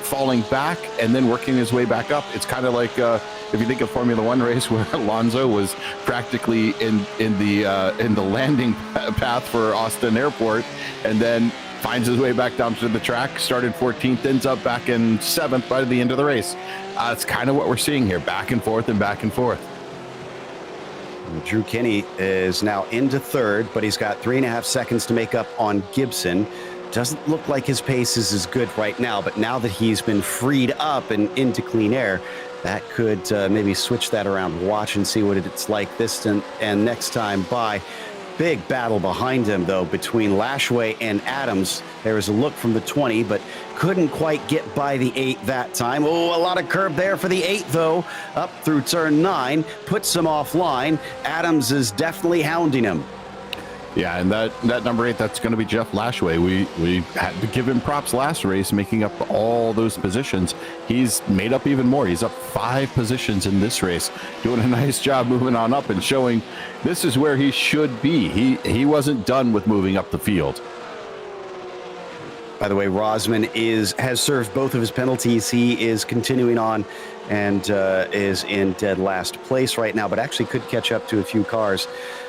falling back and then working his way back up. It's kind of like if you think of Formula One race where Alonso was practically in the landing path for Austin Airport, and then finds his way back down to the track, started 14th, ends up back in 7th by the end of the race. It's kind of what we're seeing here, back and forth and back and forth. Drew Kinney is now into 3rd, but he's got 3.5 seconds to make up on Gibson. Doesn't look like his pace is as good right now, but now that he's been freed up and into clean air, that could maybe switch that around. Watch and see what it's like this and next time by. Big battle behind him, though, between Lashway and Adams. There was a look from the 20, but couldn't quite get by the 8 that time. Oh, a lot of curb there for the 8, though. Up through turn 9, puts him offline. Adams is definitely hounding him. Yeah, and that number 8, that's going to be Jeff Lashway. We had to give him props last race, making up all those positions. He's made up even more. He's up 5 positions in this race, doing a nice job moving on up and showing this is where he should be. He wasn't done with moving up the field. By the way, Rosman has served both of his penalties. He is continuing on and is in dead last place right now, but actually could catch up to a few cars.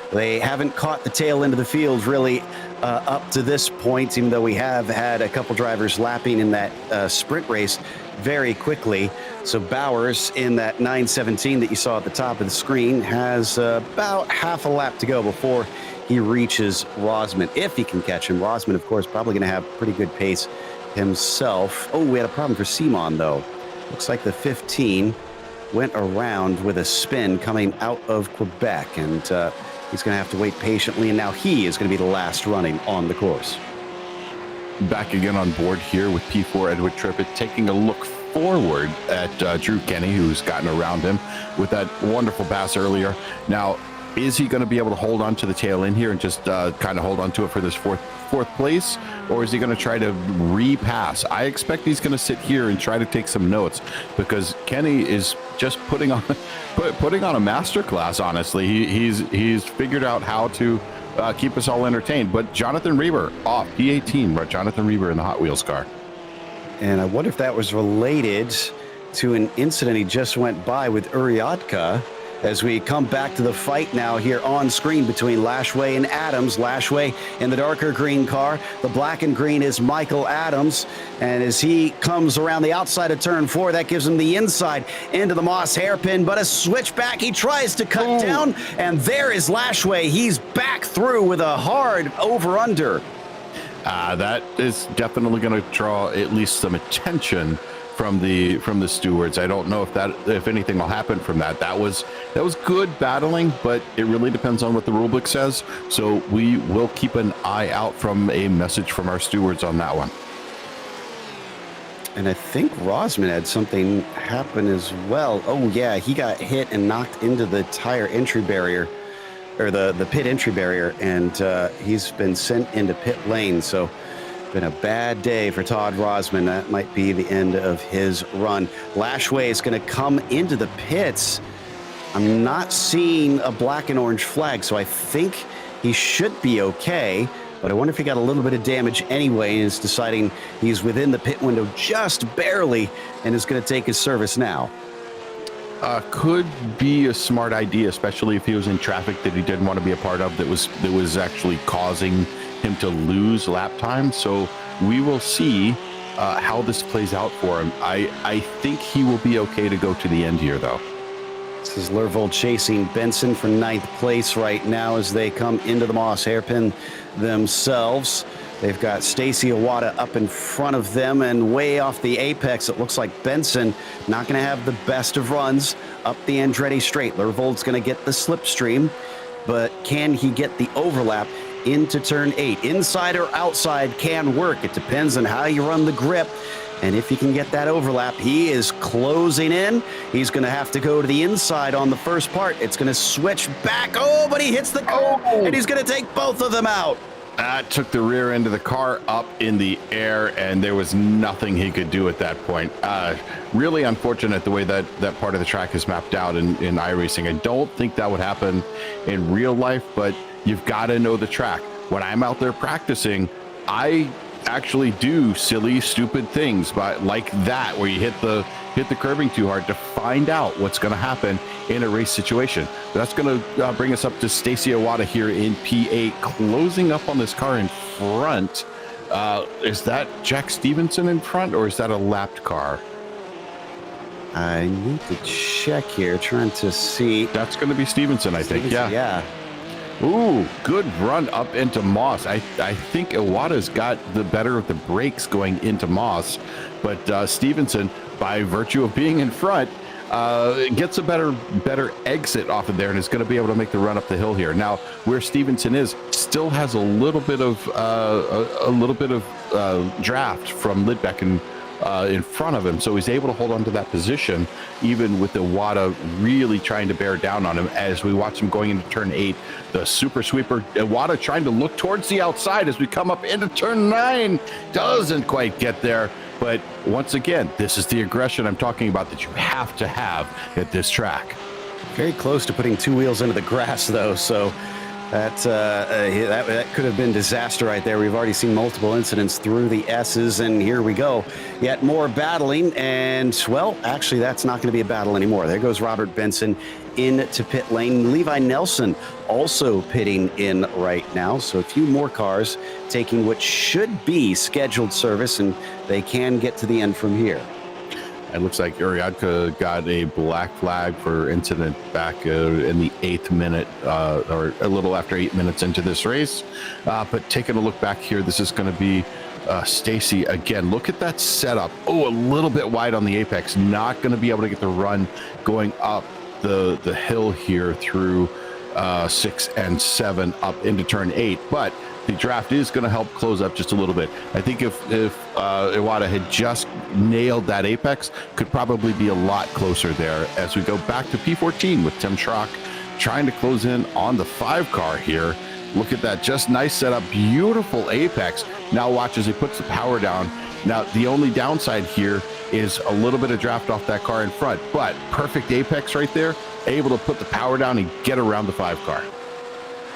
They haven't caught the tail end of the field really up to this point, even though we have had a couple drivers lapping in that sprint race very quickly. So Bowers in that 9:17 that you saw at the top of the screen has about half a lap to go before he reaches Rosman, if he can catch him. Rosman, of course, probably going to have pretty good pace himself. Oh, we had a problem for Simon, though. Looks like the 15 went around with a spin coming out of Quebec, and he's going to have to wait patiently, and now he is going to be the last running on the course. Back again on board here with P4 Edward Trippett, taking a look forward at Drew Kenny, who's gotten around him with that wonderful pass earlier. Now, is he going to be able to hold on to the tail end here and just kind of hold on to it for this fourth place, or is he going to try to repass? I expect he's going to sit here and try to take some notes, because Kenny is just putting on a master class. Honestly, he's figured out how to keep us all entertained. But Jonathan Reber off P18, right? Jonathan Reber in the Hot Wheels car. And I wonder if that was related to an incident he just went by with Uriadka. As we come back to the fight now here on screen between Lashway and Adams. Lashway in the darker green car. The black and green is Michael Adams. And as he comes around the outside of turn 4, that gives him the inside into the Moss hairpin. But a switchback, he tries to cut down. And there is Lashway. He's back through with a hard over-under. That is definitely going to draw at least some attention from the stewards. I don't know if anything will happen from that. That was good battling, but it really depends on what the rulebook says. So we will keep an eye out from a message from our stewards on that one. And I think Rosman had something happen as well. Oh yeah, he got hit and knocked into the tire entry barrier, or the pit entry barrier, and he's been sent into pit lane. So been a bad day for Todd Rosman. That might be the end of his run. Lashway is going to come into the pits. I'm not seeing a black and orange flag, so I think he should be okay. But I wonder if he got a little bit of damage anyway and is deciding he's within the pit window just barely and is going to take his service now. Could be a smart idea, especially if he was in traffic that he didn't want to be a part of, that was actually causing him to lose lap time. So we will see how this plays out for him. I think he will be okay to go to the end here, though. This is Lervold chasing Benson for 9th place right now as they come into the Moss hairpin themselves. They've got Stacy Iwata up in front of them, and way off the apex, it looks like Benson not going to have the best of runs up the Andretti straight. Lervold's going to get the slipstream, but can he get the overlap into turn 8? Inside or outside can work. It depends on how you run the grip. And if he can get that overlap, he is closing in. He's going to have to go to the inside on the first part. It's going to switch back. Oh, but he hits the curb, and he's going to take both of them out. That took the rear end of the car up in the air, and there was nothing he could do at that point. Really unfortunate the way that part of the track is mapped out in iRacing. I don't think that would happen in real life, but you've got to know the track. When I'm out there practicing, I actually do silly, stupid things, but like that, where you hit the curbing too hard to find out what's going to happen in a race situation. That's going to bring us up to Stacy Iwata here in P8, closing up on this car in front. Is that Jack Stevenson in front, or is that a lapped car? I need to check here, trying to see. That's going to be Stevenson, I think. Yeah. Ooh, good run up into Moss. I think Iwata's got the better of the brakes going into Moss, but Stevenson, by virtue of being in front, gets a better exit off of there and is going to be able to make the run up the hill here. Now, where Stevenson is still has a little bit of draft from Lidbeck in front of him, so he's able to hold on to that position even with Iwata really trying to bear down on him. As we watch him going into turn 8, the super sweeper, Iwata trying to look towards the outside as we come up into turn 9, doesn't quite get there. But once again, this is the aggression I'm talking about that you have to have at this track. Very close to putting 2 wheels into the grass, though, so that could have been disaster right there. We've already seen multiple incidents through the S's, and here we go. Yet more battling, and, well, actually, that's not going to be a battle anymore. There goes Robert Benson into pit lane. Levi Nelson also pitting in right now, so a few more cars taking what should be scheduled service, and they can get to the end from here. It looks like Uriadka got a black flag for incident back in the 8th minute, or a little after 8 minutes into this race. But taking a look back here, this is going to be Stacy again. Look at that setup. Oh, a little bit wide on the apex. Not going to be able to get the run going up the hill here through 6 and 7 up into turn 8. But the draft is going to help close up just a little bit. I think if Iwata had just nailed that apex, could probably be a lot closer there. As we go back to P14 with Tim Schrock trying to close in on the 5 car here. Look at that, just nice setup, beautiful apex. Now watch as he puts the power down. Now the only downside here is a little bit of draft off that car in front, but perfect apex right there, able to put the power down and get around the 5 car.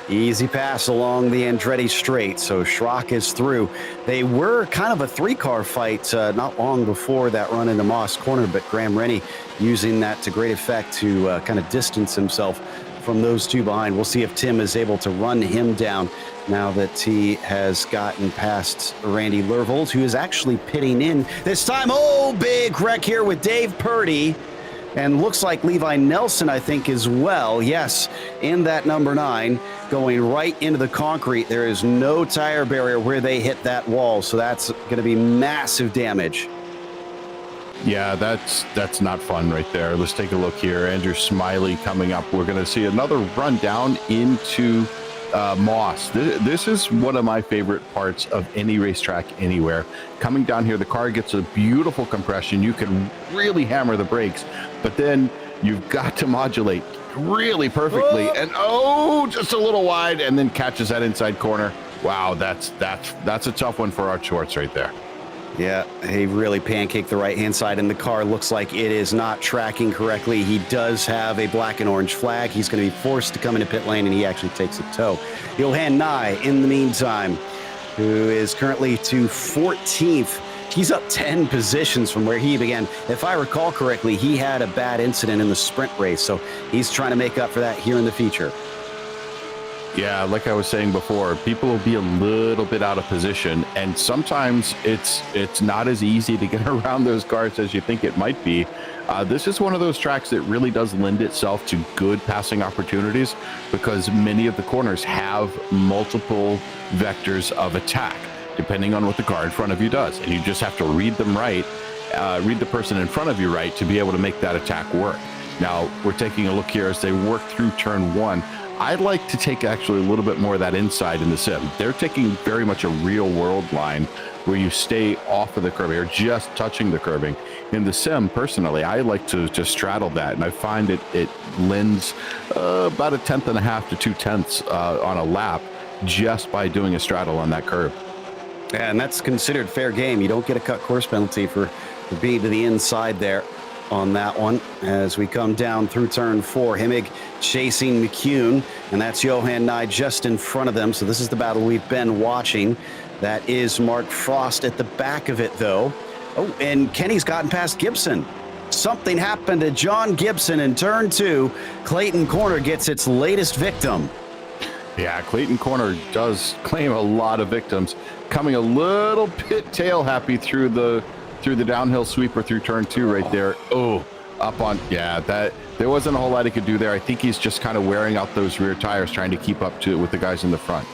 Easy pass along the Andretti straight, so Schrock is through. They were kind of a 3-car fight not long before that run into Moss Corner, but Graham Rennie using that to great effect to kind of distance himself from those 2 behind. We'll see if Tim is able to run him down now that he has gotten past Randy Lervold, who is actually pitting in this time. Oh, big wreck here with Dave Purdy. And looks like Levi Nelson, I think, as well. Yes, in that number 9, going right into the concrete. There is no tire barrier where they hit that wall, so that's going to be massive damage. Yeah, that's not fun right there. Let's take a look here. Andrew Smiley coming up. We're going to see another run down into Moss. This is one of my favorite parts of any racetrack anywhere. Coming down here, the car gets a beautiful compression. You can really hammer the brakes, but then you've got to modulate really perfectly. And just a little wide, and then catches that inside corner. Wow, that's a tough one for Art Schwartz right there. Yeah, he really pancaked the right-hand side, and the car looks like it is not tracking correctly. He does have a black and orange flag. He's going to be forced to come into pit lane, and he actually takes a tow. Johan Nye, in the meantime, who is currently to 14th. He's up 10 positions from where he began. If I recall correctly, he had a bad incident in the sprint race, so he's trying to make up for that here in the feature. Yeah, like I was saying before, people will be a little bit out of position, and sometimes it's not as easy to get around those cars as you think it might be. This is one of those tracks that really does lend itself to good passing opportunities because many of the corners have multiple vectors of attack, depending on what the car in front of you does. And you just have to read them right, read the person in front of you right to be able to make that attack work. Now, we're taking a look here as they work through turn 1. I'd like to take actually a little bit more of that inside in the sim. They're taking very much a real world line where you stay off of the curbing or just touching the curbing. In the sim, personally, I like to just straddle that, and I find it lends about 1.5 to 2 tenths on a lap just by doing a straddle on that curve. Yeah, and that's considered fair game. You don't get a cut course penalty for being to the inside there on that one. As we come down through turn 4, Himmig chasing McCune, and that's Johan Nye just in front of them. So this is the battle we've been watching. That is Mark Frost at the back of it, though. Oh, and Kenny's gotten past Gibson. Something happened to John Gibson in turn 2. Clayton Corner gets its latest victim. Yeah, Clayton Corner does claim a lot of victims, coming a little bit tail happy through the downhill sweeper through turn 2 right there. Oh, up on, yeah, that there wasn't a whole lot he could do there. I think he's just kind of wearing out those rear tires, trying to keep up to it with the guys in the front.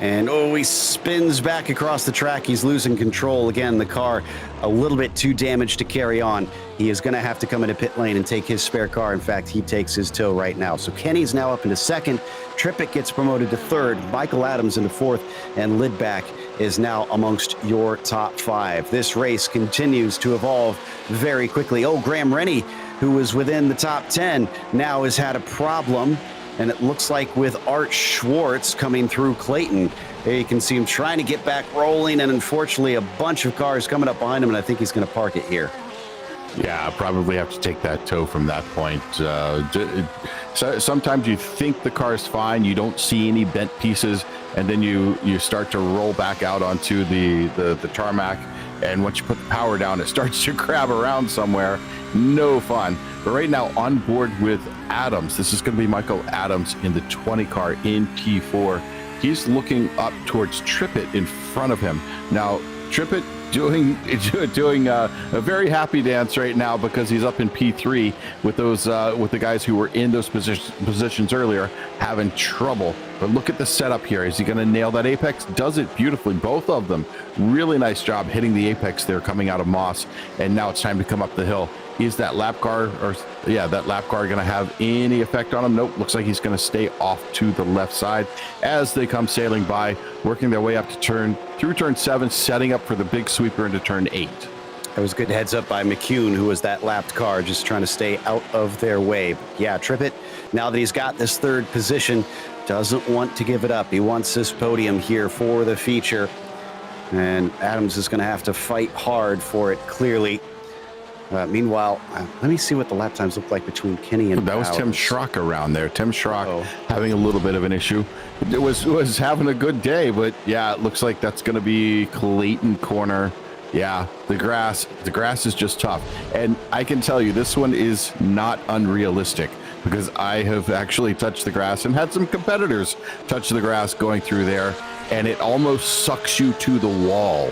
And he spins back across the track. He's losing control. Again, the car a little bit too damaged to carry on. He is going to have to come into pit lane and take his spare car. In fact, he takes his tow right now. So Kenny's now up into second. Trippett gets promoted to third. Michael Adams into fourth. And Lidback is now amongst your top 5. This race continues to evolve very quickly. Graham Rennie, who was within the top 10, now has had a problem. And it looks like with Art Schwartz coming through Clayton, there you can see him trying to get back rolling, and unfortunately a bunch of cars coming up behind him, and I think he's going to park it here. Yeah, probably have to take that tow from that point. So sometimes you think the car's fine, you don't see any bent pieces, and then you start to roll back out onto the tarmac, and once you put the power down, it starts to grab around somewhere. No fun. But right now on board with Adams, this is going to be Michael Adams in the 20 car in P4. He's looking up towards Trippett in front of him. Now, Trippett doing a very happy dance right now because he's up in P3 with those with the guys who were in those positions earlier having trouble. But look at the setup here. Is he going to nail that apex? Does it beautifully. Both of them. Really nice job hitting the apex there coming out of Moss. And now it's time to come up the hill. Is that lap car going to have any effect on him? Nope. Looks like he's going to stay off to the left side as they come sailing by, working their way up to through turn 7, setting up for the big sweeper into turn 8. That was a good heads up by McCune, who was that lapped car, just trying to stay out of their way. But yeah, Trippett, now that he's got this third position, doesn't want to give it up. He wants this podium here for the feature. And Adams is going to have to fight hard for it, clearly. Meanwhile, let me see what the lap times look like between Kenny and that was Bowers. Tim Schrock around there. Tim Schrock having a little bit of an issue. It was having a good day, but yeah, it looks like that's going to be Clayton Corner. Yeah, the grass is just tough. And I can tell you, this one is not unrealistic because I have actually touched the grass and had some competitors touch the grass going through there, and it almost sucks you to the wall,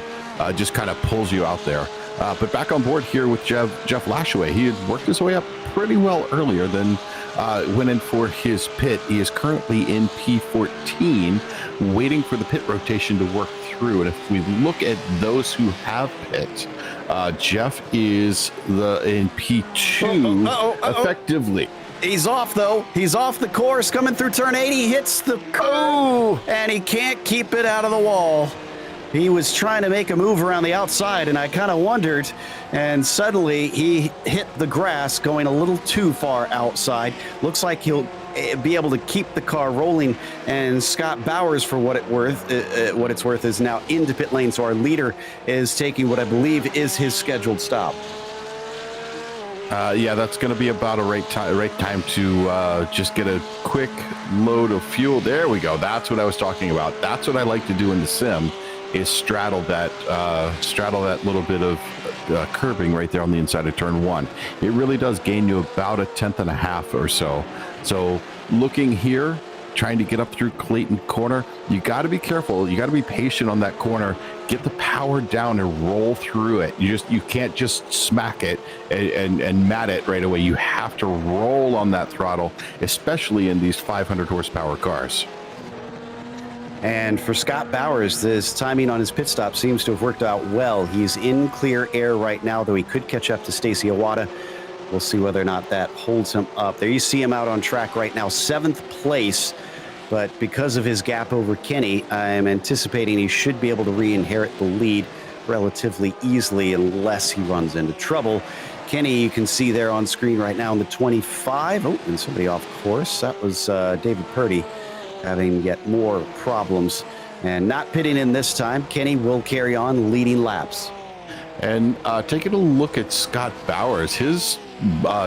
just kind of pulls you out there. But back on board here with Jeff Lashaway. He had worked his way up pretty well earlier, then went in for his pit. He is currently in P14, waiting for the pit rotation to work through. And if we look at those who have pit, Jeff is in P2 effectively. He's off, though. He's off the course, coming through turn 8. He hits the curve, and he can't keep it out of the wall. He was trying to make a move around the outside, and I kind of wondered, and suddenly he hit the grass going a little too far outside. Looks like he'll be able to keep the car rolling, and Scott Bowers, for what it's worth, is now into pit lane, so our leader is taking what I believe is his scheduled stop. Yeah, that's going to be about a right time to just get a quick load of fuel. There we go. That's what I was talking about. That's what I like to do in the sim, is straddle that little bit of curbing right there on the inside of turn 1. It really does gain you about 1/10 or so. So looking here, trying to get up through Clayton Corner, you got to be careful. You got to be patient on that corner. Get the power down and roll through it. You can't just smack it and mat it right away. You have to roll on that throttle, especially in these 500 horsepower cars. And for Scott Bowers, this timing on his pit stop seems to have worked out well. He's in clear air right now, though he could catch up to Stacy Iwata. We'll see whether or not that holds him up. There you see him out on track right now, 7th place. But because of his gap over Kenny, I'm anticipating he should be able to re-inherit the lead relatively easily unless he runs into trouble. Kenny, you can see there on screen right now in the 25. Oh, and somebody off course. That was David Purdy having yet more problems and not pitting in this time. Kenny will carry on leading laps. And taking a look at Scott Bowers, his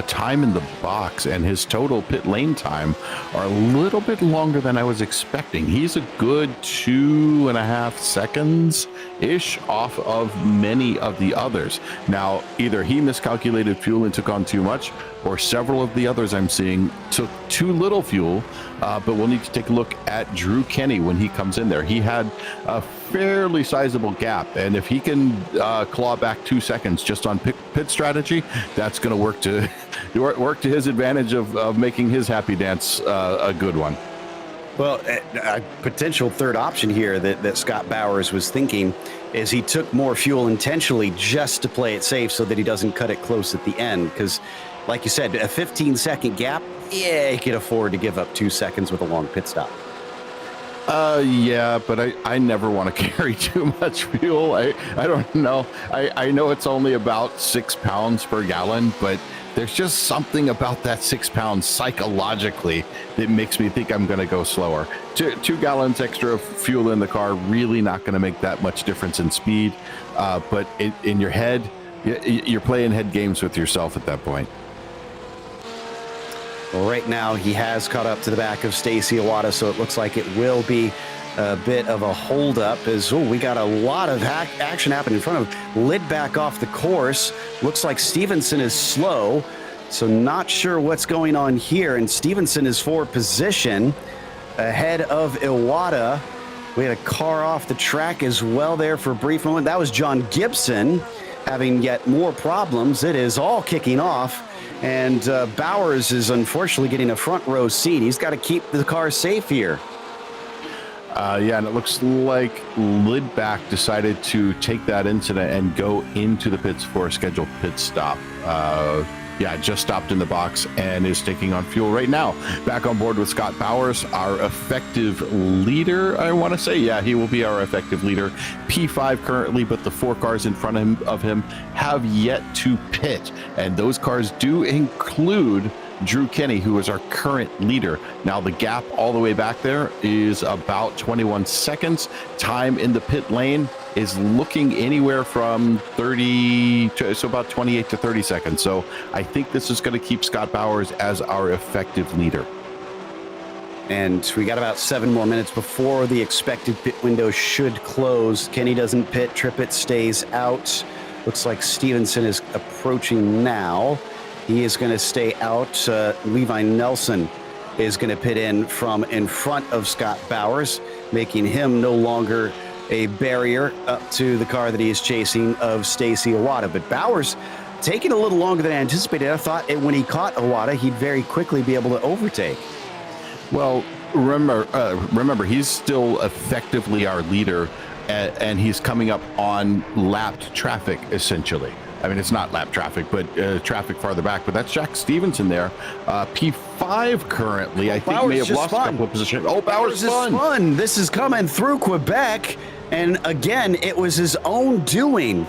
time in the box and his total pit lane time are a little bit longer than I was expecting. He's a good 2.5 seconds ish off of many of the others. Now, either he miscalculated fuel and took on too much, or several of the others I'm seeing took too little fuel. But we'll need to take a look at Drew Kenny when he comes in there. He had a fairly sizable gap, and if he can claw back 2 seconds just on pit strategy, that's going to work to his advantage of making his happy dance a good one. Well, a potential third option here that Scott Bowers was thinking is he took more fuel intentionally just to play it safe so that he doesn't cut it close at the end. Because, like you said, a 15-second gap, yeah, he could afford to give up 2 seconds with a long pit stop. Yeah, but I never want to carry too much fuel. I don't know. I know it's only about 6 pounds per gallon, but there's just something about that 6 pounds psychologically that makes me think I'm going to go slower. 2 gallons extra of fuel in the car, really not going to make that much difference in speed. But in your head, you're playing head games with yourself at that point. Well, right now he has caught up to the back of Stacy Iwata, so it looks like it will be a bit of a holdup as we got a lot of action happening in front of him. Lid back off the course. Looks like Stevenson is slow, so not sure what's going on here. And Stevenson is for position ahead of Iwata. We had a car off the track as well there for a brief moment. That was John Gibson having yet more problems. It is all kicking off. And Bowers is unfortunately getting a front row seat. He's got to keep the car safe here. Yeah, and it looks like Lidback decided to take that incident and go into the pits for a scheduled pit stop. Yeah, just stopped in the box and is taking on fuel right now. Back on board with Scott Bowers, our effective leader, I want to say. Yeah, he will be our effective leader. P5 currently, but the 4 cars in front of him have yet to pit. And those cars do include Drew Kenny, who is our current leader. Now, the gap all the way back there is about 21 seconds. Time in the pit lane is looking anywhere from 30 to so about 28 to 30 seconds. So I think this is going to keep Scott Bowers as our effective leader. And we got about 7 more minutes before the expected pit window should close. Kenny doesn't pit, Trippett stays out. Looks like Stevenson is approaching now. He is going to stay out. Levi Nelson is going to pit in from in front of Scott Bowers, making him no longer a barrier up to the car that he is chasing of Stacy Iwata. But Bowers taking a little longer than anticipated. I thought when he caught Iwata, he'd very quickly be able to overtake. Well, remember, he's still effectively our leader, and he's coming up on lapped traffic, essentially. I mean, it's not lap traffic, but traffic farther back. But that's Jack Stevenson there. P5 currently, I think, may have lost a couple of positions. Oh, Bowers is spun. This is coming through Quebec. And again, it was his own doing.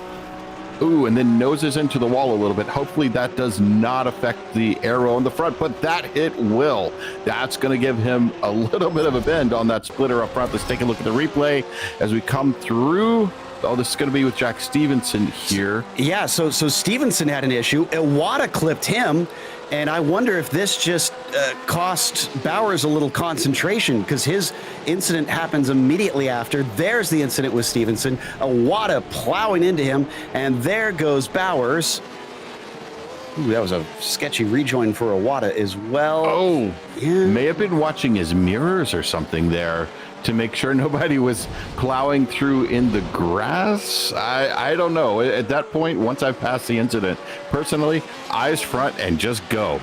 Ooh, and then noses into the wall a little bit. Hopefully that does not affect the arrow in the front, but that hit will. That's going to give him a little bit of a bend on that splitter up front. Let's take a look at the replay as we come through. Oh, this is going to be with Jack Stevenson here. Yeah, so Stevenson had an issue. Iwata clipped him, and I wonder if this just cost Bowers a little concentration, because his incident happens immediately after. There's the incident with Stevenson. Iwata plowing into him, and there goes Bowers. Ooh, that was a sketchy rejoin for Iwata as well. Oh, yeah. May have been watching his mirrors or something there to make sure nobody was plowing through in the grass. I don't know. At that point, once I've passed the incident, personally, eyes front and just go.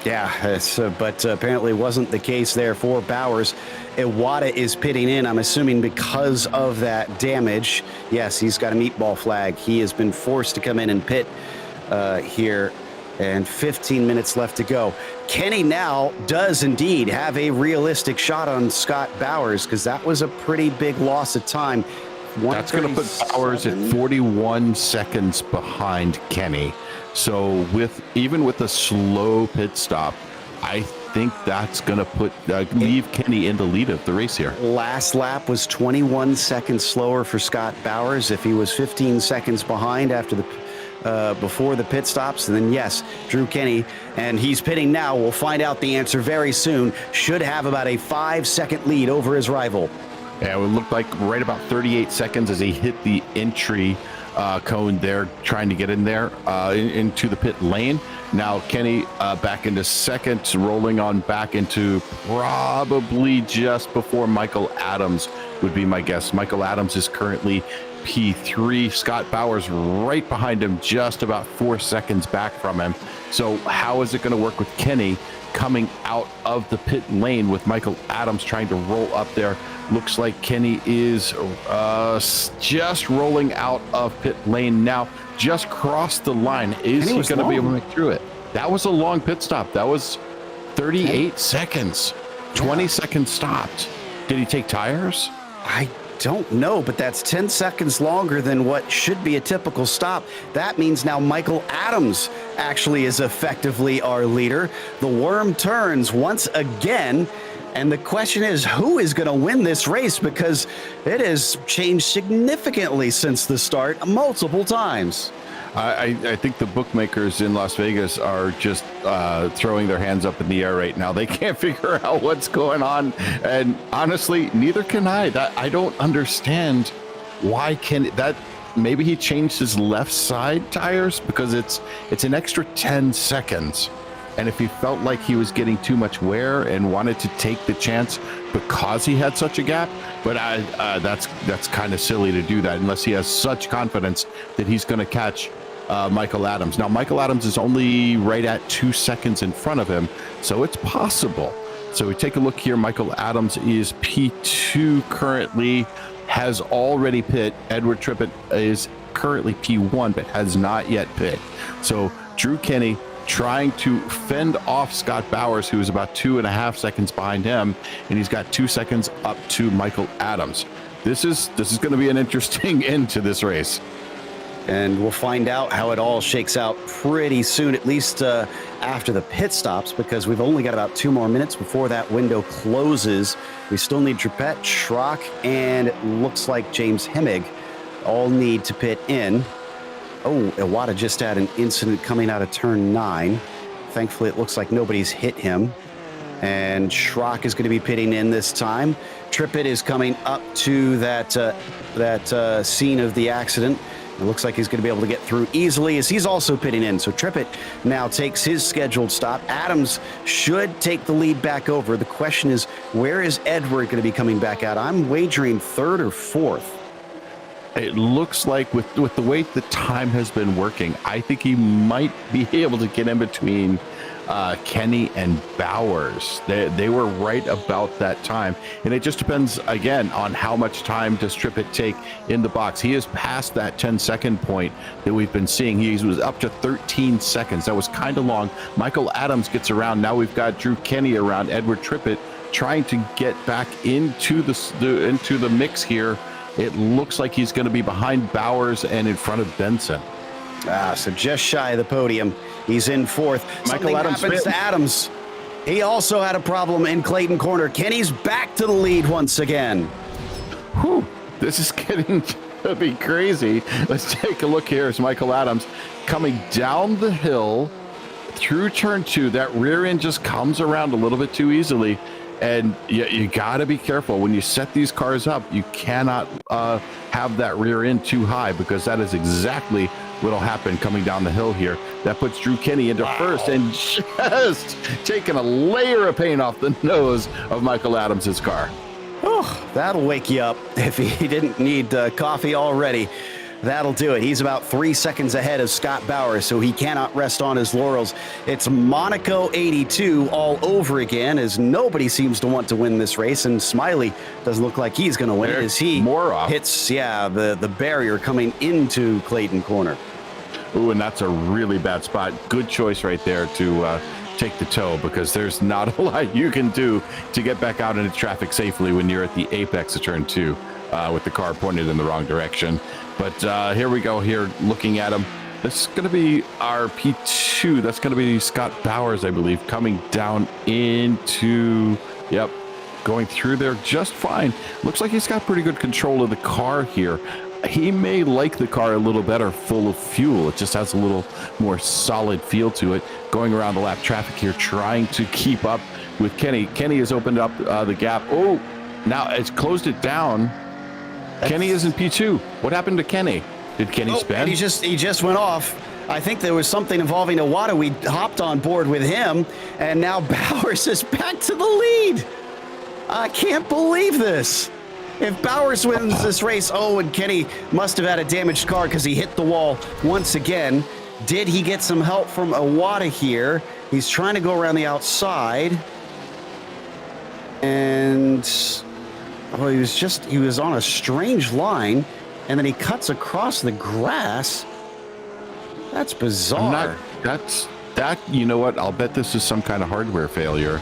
Yeah, but apparently wasn't the case there for Bowers. Iwata is pitting in, I'm assuming because of that damage. Yes, he's got a meatball flag. He has been forced to come in and pit here, and 15 minutes left to go. Kenny now does indeed have a realistic shot on Scott Bowers, because that was a pretty big loss of time. That's going to put Bowers at 41 seconds behind Kenny. So even with a slow pit stop, I think that's going to leave Kenny in the lead of the race here. Last lap was 21 seconds slower for Scott Bowers. If he was 15 seconds behind after before the pit stops, and then yes, Drew Kenny, and he's pitting now. We'll find out the answer very soon. Should have about a 5-second lead over his rival. Yeah, it would look like right about 38 seconds as he hit the entry cone there, trying to get in there into the pit lane. Now Kenny back into second, rolling on back into probably just before Michael Adams would be my guess. Michael Adams is currently P3. Scott Bowers right behind him, just about 4 seconds back from him. So how is it going to work with Kenny coming out of the pit lane with Michael Adams trying to roll up there? Looks like Kenny is just rolling out of pit lane now, just crossed the line. Is he going to be able to make through it? That was a long pit stop. That was 38 seconds, 20 seconds stopped. Did he take tires? I don't know, but that's 10 seconds longer than what should be a typical stop. That means now Michael Adams actually is effectively our leader. The worm turns once again, and the question is, who is going to win this race? Because it has changed significantly since the start, multiple times. I think the bookmakers in Las Vegas are just throwing their hands up in the air right now. They can't figure out what's going on. And honestly, neither can I. I don't understand why maybe he changed his left side tires, because it's an extra 10 seconds. And if he felt like he was getting too much wear and wanted to take the chance because he had such a gap, but that's kind of silly to do that unless he has such confidence that he's going to catch Michael Adams. Now, Michael Adams is only right at 2 seconds in front of him, so it's possible. So we take a look here. Michael Adams is P2 currently, has already pit. Edward Trippett is currently P1, but has not yet pit. So Drew Kenny trying to fend off Scott Bowers, who is about 2.5 seconds behind him, and he's got 2 seconds up to Michael Adams. This is going to be an interesting end to this race. And we'll find out how it all shakes out pretty soon, at least after the pit stops, because we've only got about 2 more minutes before that window closes. We still need Trippett, Schrock, and it looks like James Hemmig all need to pit in. Oh, Iwata just had an incident coming out of turn 9. Thankfully, it looks like nobody's hit him. And Schrock is going to be pitting in this time. Trippett is coming up to that scene of the accident. It looks like he's going to be able to get through easily as he's also pitting in. So Trippett now takes his scheduled stop. Adams should take the lead back over. The question is, where is Edward going to be coming back out? I'm wagering 3rd or 4th. It looks like with the way the time has been working, I think he might be able to get in between Kenny and Bowers. They were right about that time. And it just depends, again, on how much time does Trippett take in the box. He is past that 10-second point that we've been seeing. He was up to 13 seconds. That was kind of long. Michael Adams gets around. Now we've got Drew Kenny around Edward Trippett trying to get back into the mix here. It looks like he's going to be behind Bowers and in front of Benson. So just shy of the podium. He's in 4th. Michael Adams happens to Adams. He also had a problem in Clayton Corner. Kenny's back to the lead once again. Whew, this is getting to be crazy. Let's take a look here as Michael Adams coming down the hill through turn 2. That rear end just comes around a little bit too easily. And you got to be careful when you set these cars up. You cannot have that rear end too high, because that is exactly what'll happen coming down the hill here. That puts Drew Kenny into first and just taking a layer of paint off the nose of Michael Adams's car. Oh, that'll wake you up if he didn't need coffee already. That'll do it. He's about 3 seconds ahead of Scott Bowers, so he cannot rest on his laurels. It's Monaco 82 all over again, as nobody seems to want to win this race, and Smiley doesn't look like he's going to win it as he hits the barrier coming into Clayton Corner. Ooh, and that's a really bad spot. Good choice right there to take the tow, because there's not a lot you can do to get back out into traffic safely when you're at the apex of turn 2 with the car pointed in the wrong direction. But here we go here, looking at him. This is going to be our P2. That's going to be Scott Bowers, I believe, coming down into, yep, going through there just fine. Looks like he's got pretty good control of the car here. He may like the car a little better full of fuel. It just has a little more solid feel to it. Going around the lap traffic here, trying to keep up with Kenny. Kenny has opened up the gap. Oh, now it's closed it down. Kenny is in P2. What happened to Kenny? Did Kenny spin? He just went off. I think there was something involving Iwata. We hopped on board with him, and now Bowers is back to the lead. I can't believe this. If Bowers wins this race, and Kenny must have had a damaged car because he hit the wall once again. Did he get some help from Iwata here? He's trying to go around the outside. And he was on a strange line, and then he cuts across the grass. That's bizarre. You know what? I'll bet this is some kind of hardware failure.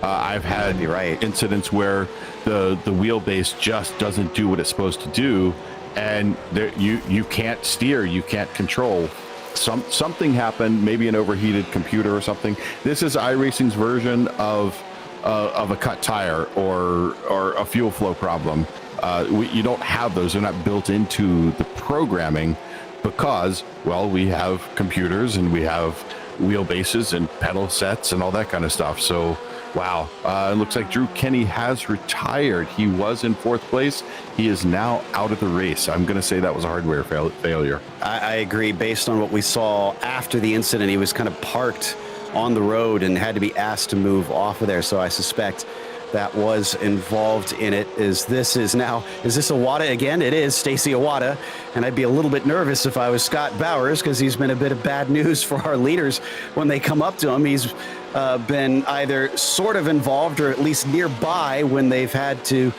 I've had incidents where the wheelbase just doesn't do what it's supposed to do, and you can't steer, you can't control. Something happened, maybe an overheated computer or something. This is iRacing's version of a cut tire or a fuel flow problem. You don't have those; they're not built into the programming because, well, we have computers and we have wheelbases and pedal sets and all that kind of stuff. So. Wow. It looks like Drew Kenny has retired. He was in 4th place. He is now out of the race. I'm going to say that was a hardware failure. I agree. Based on what we saw after the incident, he was kind of parked on the road and had to be asked to move off of there. So I suspect that was involved in it. Is this Iwata again? It is Stacy Iwata. And I'd be a little bit nervous if I was Scott Bowers because he's been a bit of bad news for our leaders when they come up to him. He's been either sort of involved or at least nearby when they've had to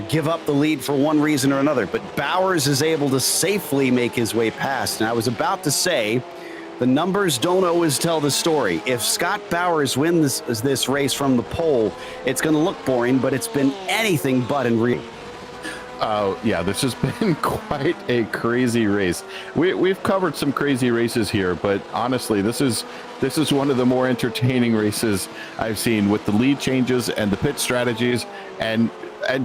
give up the lead for one reason or another. But Bowers is able to safely make his way past. And I was about to say, the numbers don't always tell the story. If Scott Bowers wins this race from the pole, it's going to look boring, but it's been anything but in real. Yeah, this has been quite a crazy race. We've covered some crazy races here, but honestly, this is one of the more entertaining races I've seen with the lead changes and the pit strategies and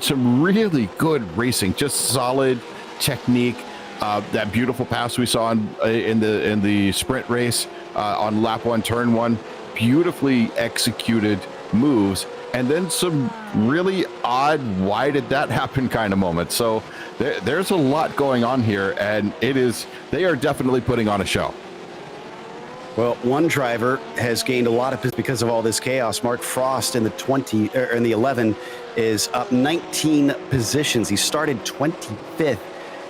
some really good racing, just solid technique. That beautiful pass we saw in the sprint race on lap 1, turn 1, beautifully executed moves. And then some really odd, why did that happen kind of moments. So there's a lot going on here, and they are definitely putting on a show. Well, one driver has gained a lot of because of all this chaos. Mark Frost in the 11 is up 19 positions. He started 25th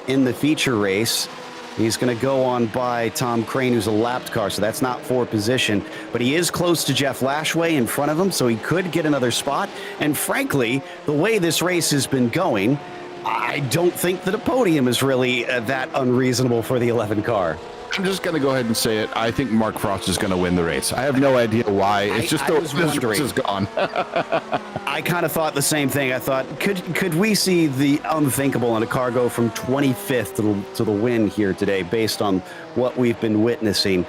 in the feature race. He's going to go on by Tom Crane, who's a lapped car, so that's not for position. But he is close to Jeff Lashway in front of him, so he could get another spot. And frankly, the way this race has been going, I don't think that a podium is really that unreasonable for the 11 car. I'm just going to go ahead and say it. I think Mark Frost is going to win the race. I have no idea why. It's just this race is gone. I kind of thought the same thing. I thought, could we see the unthinkable in a car go from 25th to the win here today based on what we've been witnessing?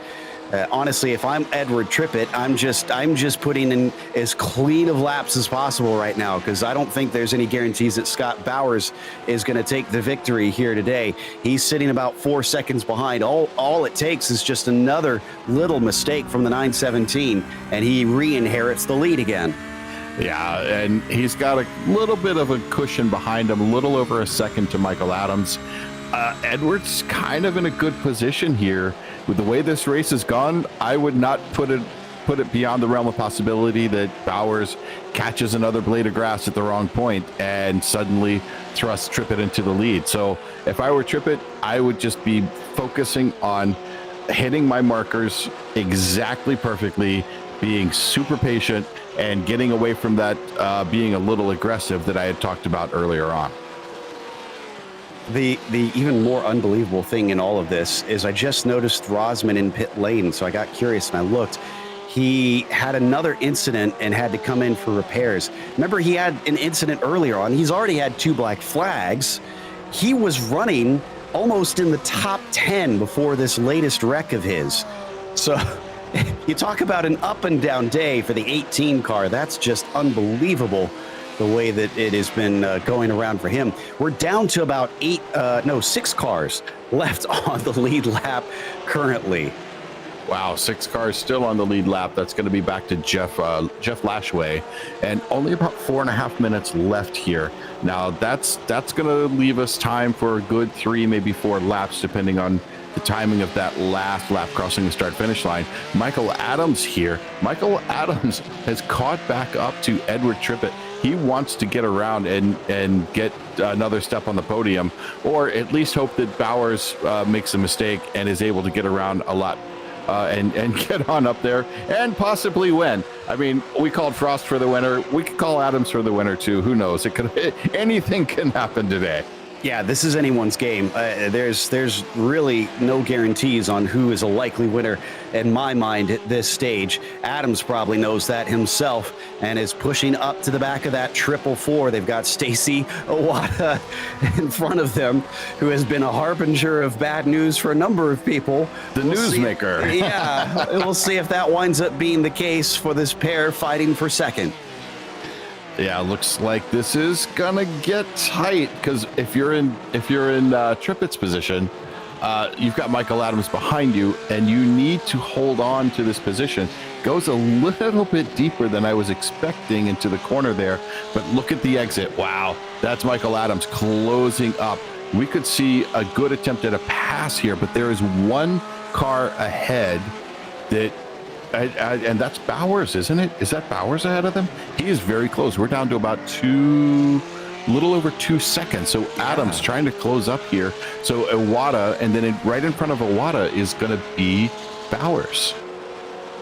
Honestly, if I'm Edward Trippett, I'm just putting in as clean of laps as possible right now because I don't think there's any guarantees that Scott Bowers is going to take the victory here today. He's sitting about 4 seconds behind. All it takes is just another little mistake from the 917, and he re-inherits the lead again. Yeah, and he's got a little bit of a cushion behind him, a little over a second to Michael Adams. Edwards kind of in a good position here. With the way this race has gone, I would not put it beyond the realm of possibility that Bowers catches another blade of grass at the wrong point and suddenly thrusts Trippett into the lead. So if I were Trippett, I would just be focusing on hitting my markers exactly perfectly, being super patient, and getting away from that being a little aggressive that I had talked about earlier on. The even more unbelievable thing in all of this is I just noticed Rosman in pit lane, so I got curious and I looked. He had another incident and had to come in for repairs. Remember, he had an incident earlier on. He's already had 2 black flags. He was running almost in the top 10 before this latest wreck of his. So you talk about an up and down day for the 18 car. That's just unbelievable, the way that it has been going around for him. We're down to about 6 cars left on the lead lap currently. Wow, 6 cars still on the lead lap. That's going to be back to Jeff Lashway, and only about 4.5 minutes left here. Now that's going to leave us time for a good 3, maybe 4 laps, depending on the timing of that last lap crossing the start-finish line. Michael Adams here. Michael Adams has caught back up to Edward Trippett. He wants to get around and get another step on the podium, or at least hope that Bowers makes a mistake and is able to get around a lot and get on up there and possibly win. I mean, we called Frost for the winner. We could call Adams for the winner too. Who knows? Anything can happen today. Yeah, this is anyone's game. There's really no guarantees on who is a likely winner in my mind at this stage. Adams probably knows that himself and is pushing up to the back of that 444. They've got Stacy Owada in front of them, who has been a harbinger of bad news for a number of people. The newsmaker. Yeah, we'll see if that winds up being the case for this pair fighting for second. Yeah, looks like this is gonna get tight, because if you're in Trippett's position, you've got Michael Adams behind you, and you need to hold on to this position. Goes a little bit deeper than I was expecting into the corner there, but look at the exit. Wow, that's Michael Adams closing up. We could see a good attempt at a pass here, but there is one car ahead that. And that's Bowers, isn't it? Is that Bowers ahead of them? He is very close. We're down to about little over 2 seconds. So Adams trying to close up here. So Owada, and then right in front of Owada is going to be Bowers.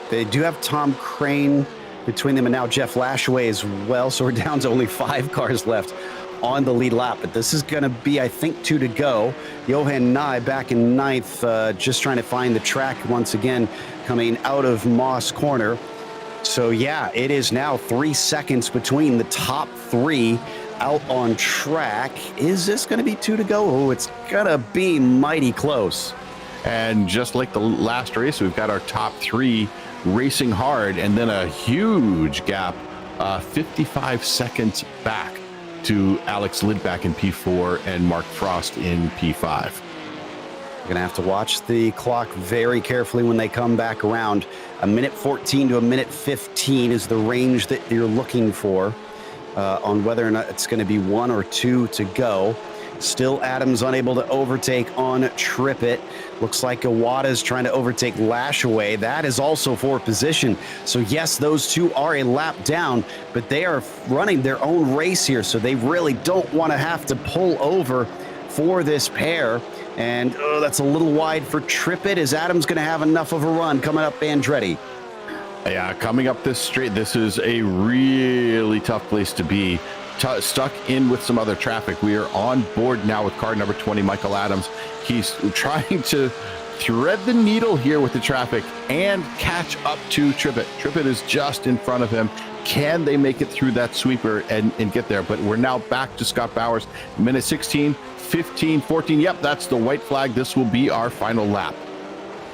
They do have Tom Crane between them and now Jeff Lashway as well. So we're down to only 5 cars left on the lead lap, but this is going to be, I think, 2 to go. Johan Nye back in 9th, just trying to find the track once again, coming out of Moss Corner. So yeah, it is now 3 seconds between the top 3 out on track. Is this going to be 2 to go? Oh, it's going to be mighty close. And just like the last race, we've got our top 3 racing hard, and then a huge gap, 55 seconds back to Alex Lidback in P4 and Mark Frost in P5. You're going to have to watch the clock very carefully when they come back around. A minute 14 to a minute 15 is the range that you're looking for on whether or not it's going to be 1 or 2 to go. Still Adams unable to overtake on Trippett. Looks like Owada's trying to overtake Lashaway. That is also for position. So yes, those two are a lap down, but they are running their own race here, so they really don't want to have to pull over for this pair. And that's a little wide for Trippett. Is Adams going to have enough of a run coming up Andretti? Yeah, coming up this straight, this is a really tough place to be. Stuck in with some other traffic. We are on board now with car number 20, Michael Adams. He's trying to thread the needle here with the traffic and catch up to Trippett. Trippett is just in front of him. Can they make it through that sweeper and get there? But we're now back to Scott Bowers. Minute 16, 15, 14. Yep, that's the white flag. This will be our final lap.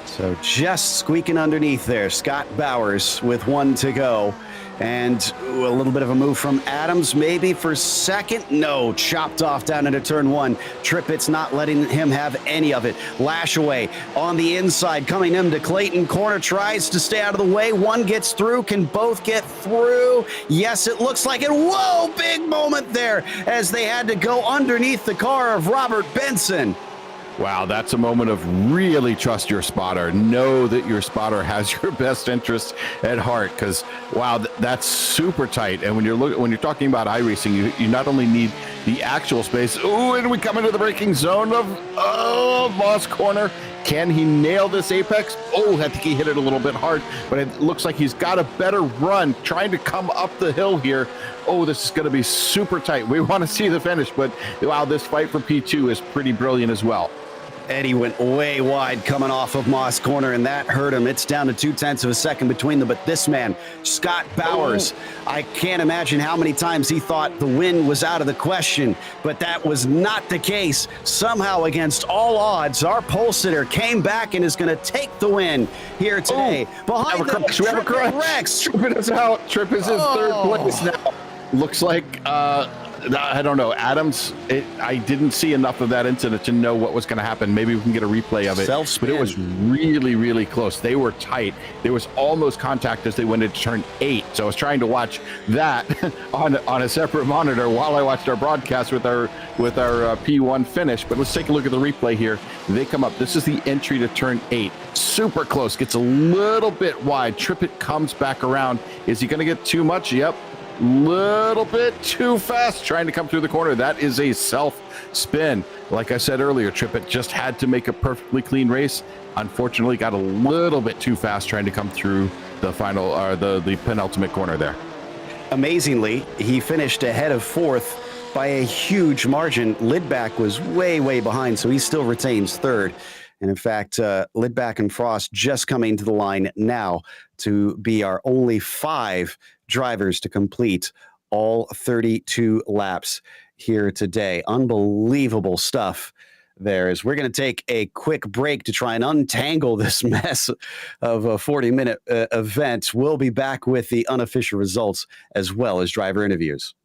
So just squeaking underneath there, Scott Bowers with 1 to go. And a little bit of a move from Adams, maybe for second. No, chopped off down into turn 1. Trippett's not letting him have any of it. Lashaway on the inside, coming into Clayton corner, tries to stay out of the way. One gets through. Can both get through? Yes, it looks like it. Whoa, big moment there as they had to go underneath the car of Robert Benson. Wow, that's a moment of really trust your spotter. Know that your spotter has your best interest at heart, because wow, that's super tight. And when you're talking about iRacing, you not only need the actual space. Ooh, and we come into the braking zone of Moss Corner. Can he nail this apex? Oh, I think he hit it a little bit hard, but it looks like he's got a better run trying to come up the hill here. Oh, this is going to be super tight. We want to see the finish, but wow, this fight for P2 is pretty brilliant as well. Eddie went way wide coming off of Moss Corner, and that hurt him. It's down to 0.2 of a second between them. But this man, Scott Bowers, I can't imagine how many times he thought the win was out of the question, but that was not the case. Somehow, against all odds, our pole sitter came back and is going to take the win here today. Behind them, we have a crash. Rex. Trippett is out. Trippett is in third place now. Looks like I don't know. Adams, I didn't see enough of that incident to know what was going to happen. Maybe we can get a replay of it. Self-spin. But it was really, really close. They were tight. There was almost contact as they went into turn 8. So I was trying to watch that on a separate monitor while I watched our broadcast with our P1 finish. But let's take a look at the replay here. They come up. This is the entry to turn 8. Super close. Gets a little bit wide. Trippett comes back around. Is he going to get too much? Yep. Little bit too fast trying to come through the corner. That is a self spin. Like I said earlier, Trippett just had to make a perfectly clean race. Unfortunately, got a little bit too fast trying to come through the final or the penultimate corner there. Amazingly, he finished ahead of fourth by a huge margin. Lidback was way behind, so he still retains third. And in fact, Lidback and Frost just coming to the line now to be our only 5 drivers to complete all 32 laps here today. Unbelievable stuff there. As we're going to take a quick break to try and untangle this mess of a 40-minute event. We'll be back with the unofficial results as well as driver interviews.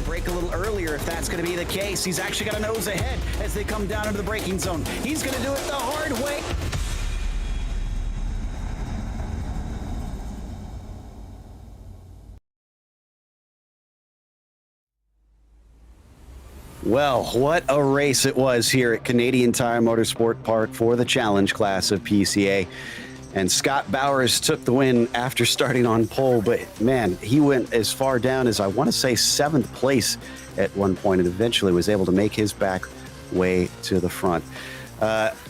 Break a little earlier if that's going to be the case. He's actually got a nose ahead as they come down into the braking zone. He's going to do it the hard way. Well, what a race it was here at Canadian Tire Motorsport Park for the challenge class of PCA. And Scott Bowers took the win after starting on pole, but man, he went as far down as I want to say 7th place at one point and eventually was able to make his back way to the front.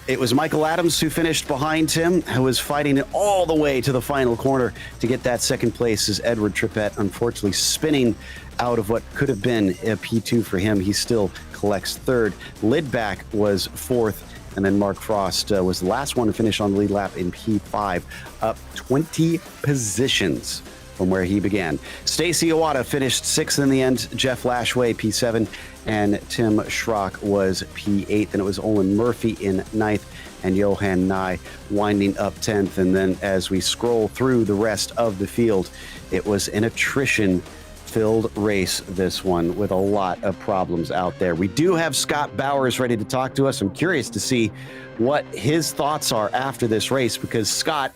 It was Michael Adams who finished behind him, who was fighting it all the way to the final corner to get that second place as Edward Trippett, unfortunately spinning out of what could have been a P2 for him. He still collects third. Lidback was 4th. And then Mark Frost was the last one to finish on the lead lap in P5, up 20 positions from where he began. Stacey Iwata finished 6th in the end, Jeff Lashway P7, and Tim Schrock was P8. And it was Olin Murphy in 9th and Johan Nye winding up 10th. And then as we scroll through the rest of the field, it was an attrition-filled race, this one, with a lot of problems out there. We do have Scott Bowers ready to talk to us. I'm curious to see what his thoughts are after this race, because Scott,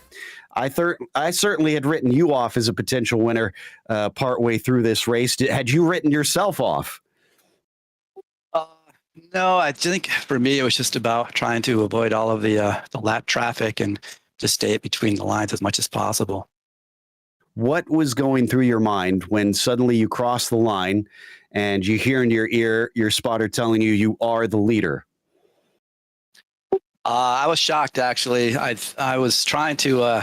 I certainly had written you off as a potential winner partway through this race. Had you written yourself off? No, I think for me, it was just about trying to avoid all of the lap traffic and just stay between the lines as much as possible. What was going through your mind when suddenly you cross the line and you hear in your ear your spotter telling you you are the leader? I was shocked, actually. I was trying to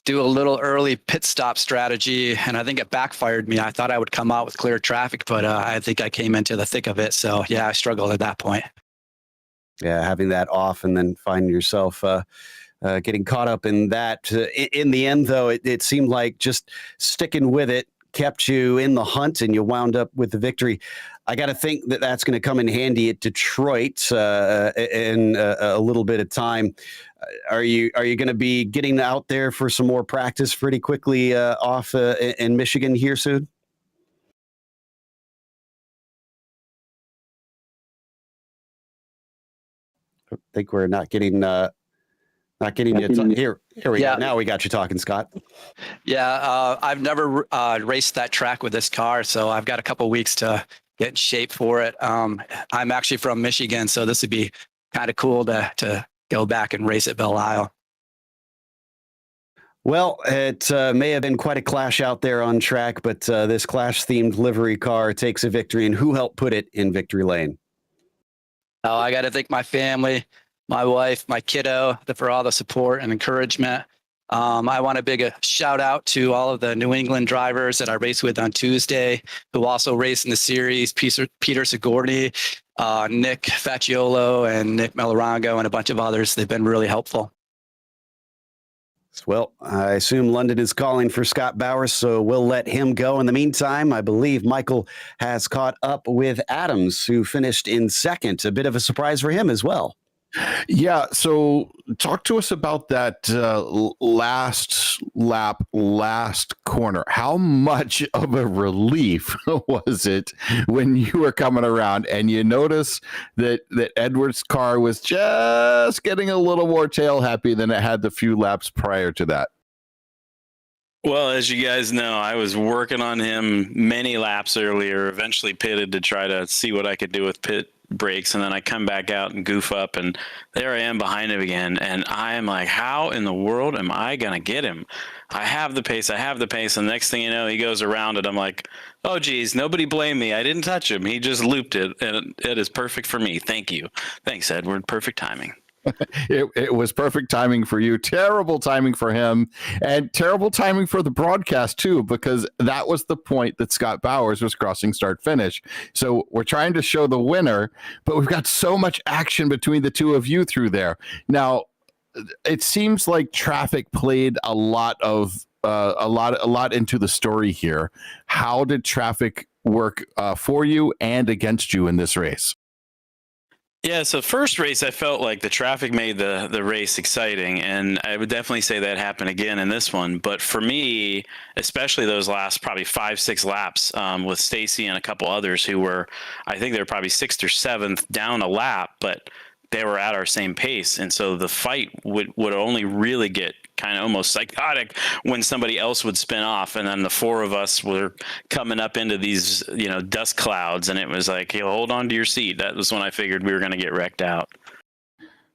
do a little early pit stop strategy, and I think it backfired me. I thought I would come out with clear traffic, but I think I came into the thick of it. So, yeah, I struggled at that point. Yeah, having that off and then finding yourself getting caught up in that. In the end, though, it seemed like just sticking with it kept you in the hunt and you wound up with the victory. I got to think that that's going to come in handy at Detroit in a little bit of time. Are you going to be getting out there for some more practice pretty quickly off in Michigan here soon? think we're not getting you. Here we go. Now we got you talking, Scott. Yeah, I've never raced that track with this car, so I've got a couple weeks to get in shape for it. I'm actually from Michigan, so this would be kind of cool to go back and race at Belle Isle. Well, it may have been quite a clash out there on track, but this clash-themed livery car takes a victory, and who helped put it in victory lane? Oh, I got to thank my family, my wife, my kiddo for all the support and encouragement. I want to big a shout out to all of the New England drivers that I raced with on Tuesday, who also raced in the series, Peter Sigourney, Nick Facciolo, and Nick Melarango, and a bunch of others. They've been really helpful. Well, I assume London is calling for Scott Bowers, so we'll let him go. In the meantime, I believe Michael has caught up with Adams, who finished in second. A bit of a surprise for him as well. Yeah, so talk to us about that last lap, last corner. How much of a relief was it when you were coming around and you notice that Edwards' car was just getting a little more tail happy than it had the few laps prior to that? Well, as you guys know, I was working on him many laps earlier, eventually pitted to try to see what I could do with pit brakes, and then I come back out and goof up, and there I am behind him again, and I am like, how in the world am I gonna get him? I have the pace, and the next thing you know, he goes around it. I'm like, oh geez, nobody blame me, I didn't touch him, he just looped it, and it is perfect for me. Thanks, Edward. Perfect timing. It was perfect timing for you, terrible timing for him, and terrible timing for the broadcast too, because that was the point that Scott Bowers was crossing start finish. So we're trying to show the winner, but we've got so much action between the two of you through there. Now, it seems like traffic played a lot into the story here. How did traffic work for you and against you in this race? Yeah, so first race, I felt like the traffic made the race exciting, and I would definitely say that happened again in this one. But for me, especially those last probably 5-6 laps with Stacy and a couple others who were, I think they were probably 6th or 7th down a lap, but they were at our same pace. And so the fight would only really get kind of almost psychotic when somebody else would spin off, and then the four of us were coming up into these dust clouds, and it was like, hold on to your seat. That was when I figured we were going to get wrecked out.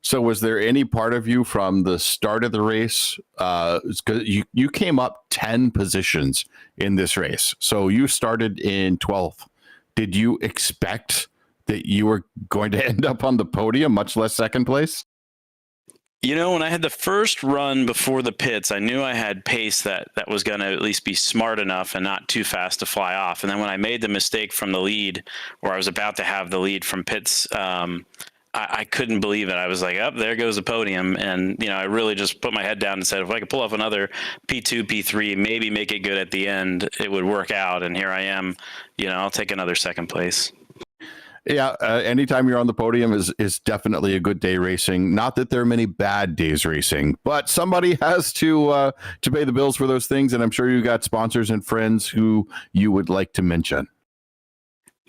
So was there any part of you from the start of the race, you came up 10 positions in this race, so you started in 12th. Did you expect that you were going to end up on the podium, much less second place? When I had the first run before the pits, I knew I had pace that was going to at least be smart enough and not too fast to fly off. And then when I made the mistake from the lead, or I was about to have the lead from pits, I couldn't believe it. I was like, there goes the podium. And, I really just put my head down and said, if I could pull off another P2, P3, maybe make it good at the end, it would work out. And here I am, I'll take another second place. Yeah, anytime you're on the podium is definitely a good day racing. Not that there are many bad days racing, but somebody has to pay the bills for those things, and I'm sure you got sponsors and friends who you would like to mention.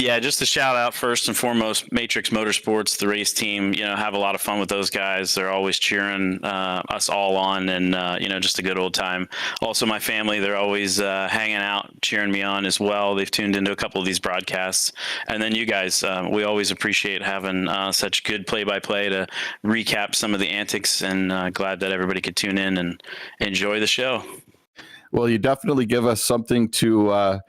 Yeah, just a shout out first and foremost, Matrix Motorsports, the race team. Have a lot of fun with those guys. They're always cheering us all on, and just a good old time. Also, my family, they're always hanging out, cheering me on as well. They've tuned into a couple of these broadcasts, and then you guys, we always appreciate having such good play-by-play to recap some of the antics, and glad that everybody could tune in and enjoy the show. Well, you definitely give us something to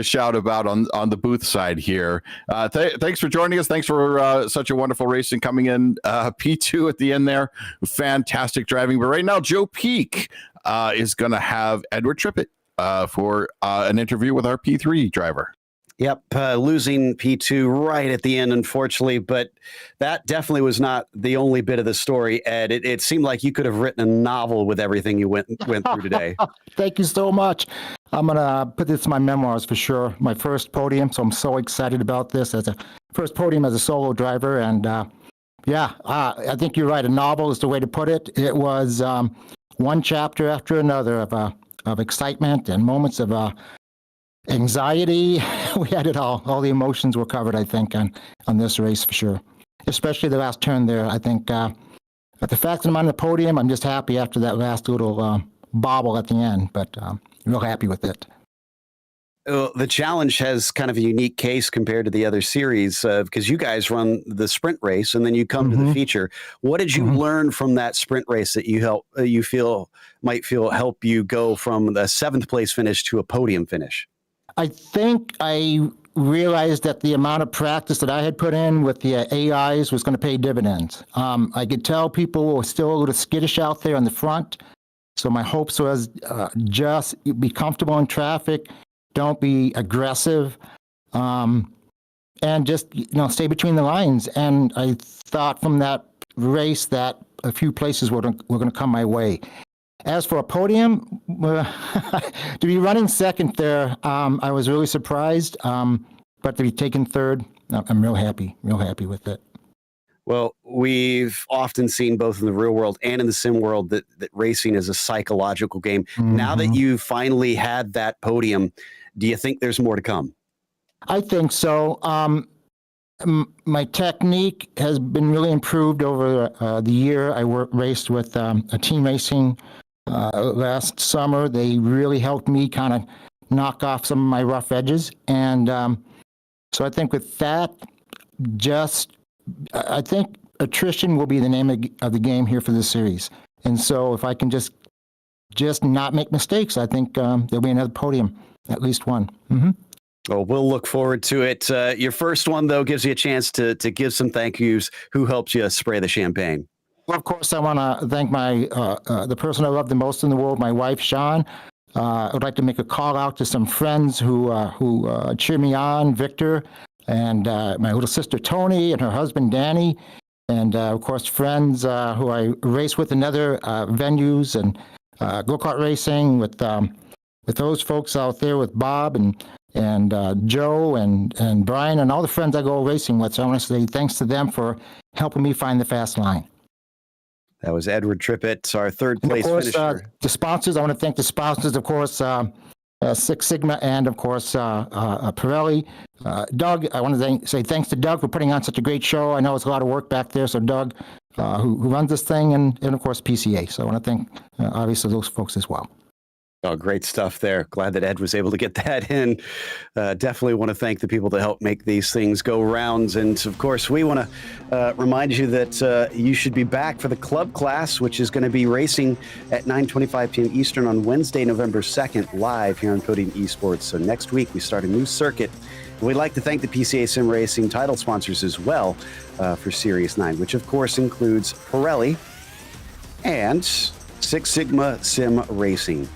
shout about on the booth side here. Thanks for joining us. Thanks for such a wonderful racing coming in. P2 at the end there. Fantastic driving. But right now, Joe Peak is going to have Edward Trippett for an interview with our P3 driver. Yep, losing P2 right at the end, unfortunately, but that definitely was not the only bit of the story, Ed. It seemed like you could have written a novel with everything you went through today. Thank you so much. I'm going to put this in my memoirs for sure. My first podium, so I'm so excited about this as a first podium as a solo driver. And I think you're right. A novel is the way to put it. It was one chapter after another of excitement and moments of anxiety. We had it all. All the emotions were covered, I think, on this race for sure. especially the last turn there. I think, but the fact that I'm on the podium, I'm just happy after that last little bobble at the end, but real happy with it. The challenge has kind of a unique case compared to the other series because you guys run the sprint race and then you come to the feature. What did you learn from that sprint race that you feel might help you go from the 7th place finish to a podium finish? I think I realized that the amount of practice that I had put in with the AIs was going to pay dividends. I could tell people were still a little skittish out there on the front. So my hopes was just be comfortable in traffic, don't be aggressive, and just stay between the lines. And I thought from that race that a few places were going to come my way. As for a podium, to be running second there, I was really surprised. But to be taken third, I'm real happy with it. Well, we've often seen both in the real world and in the sim world that racing is a psychological game. Now that you finally had that podium, do you think there's more to come? I think so. My technique has been really improved over the year. I raced with a team racing last summer. They really helped me kind of knock off some of my rough edges. And so I think with that, I think attrition will be the name of the game here for this series. And so if I can just not make mistakes, I think there'll be another podium, at least one. Well, we'll look forward to it. Your first one, though, gives you a chance to give some thank yous. Who helped you spray the champagne? Well, of course, I want to thank the person I love the most in the world, my wife, Sean. I would like to make a call out to some friends who cheer me on, Victor, and my little sister, Tony, and her husband, Danny, and, of course, friends who I race with in other venues and go-kart racing with those folks out there, with Bob and Joe and Brian and all the friends I go racing with. So I want to say thanks to them for helping me find the fast line. That was Edward Trippett, our third place finisher. The sponsors, I want to thank the sponsors, of course, Six Sigma and, of course, Pirelli. Doug, I want to say thanks to Doug for putting on such a great show. I know it's a lot of work back there. So Doug, who runs this thing, and of course, PCA. So I want to thank, obviously, those folks as well. Oh, great stuff there. Glad that Ed was able to get that in. Definitely want to thank the people that help make these things go rounds. And of course, we want to remind you that you should be back for the club class, which is going to be racing at 9:25 p.m. Eastern on Wednesday, November 2nd, live here on Podium Esports. So next week, we start a new circuit. And we'd like to thank the PCA Sim Racing title sponsors as well for Series 9, which of course includes Pirelli and Six Sigma Sim Racing,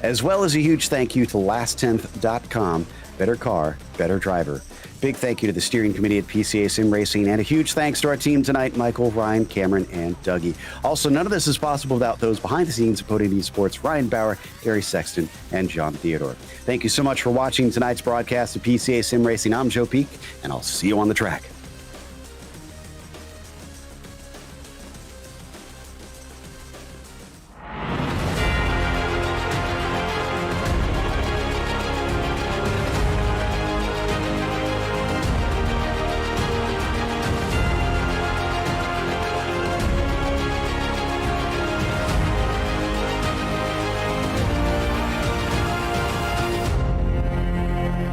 as well as a huge thank you to lasttenth.com, better car, better driver. Big thank you to the steering committee at PCA Sim Racing, and a huge thanks to our team tonight, Michael, Ryan, Cameron, and Dougie. Also, none of this is possible without those behind the scenes of Podium Esports, Ryan Bauer, Gary Sexton, and John Theodore. Thank you so much for watching tonight's broadcast of PCA Sim Racing. I'm Joe Peak, and I'll see you on the track.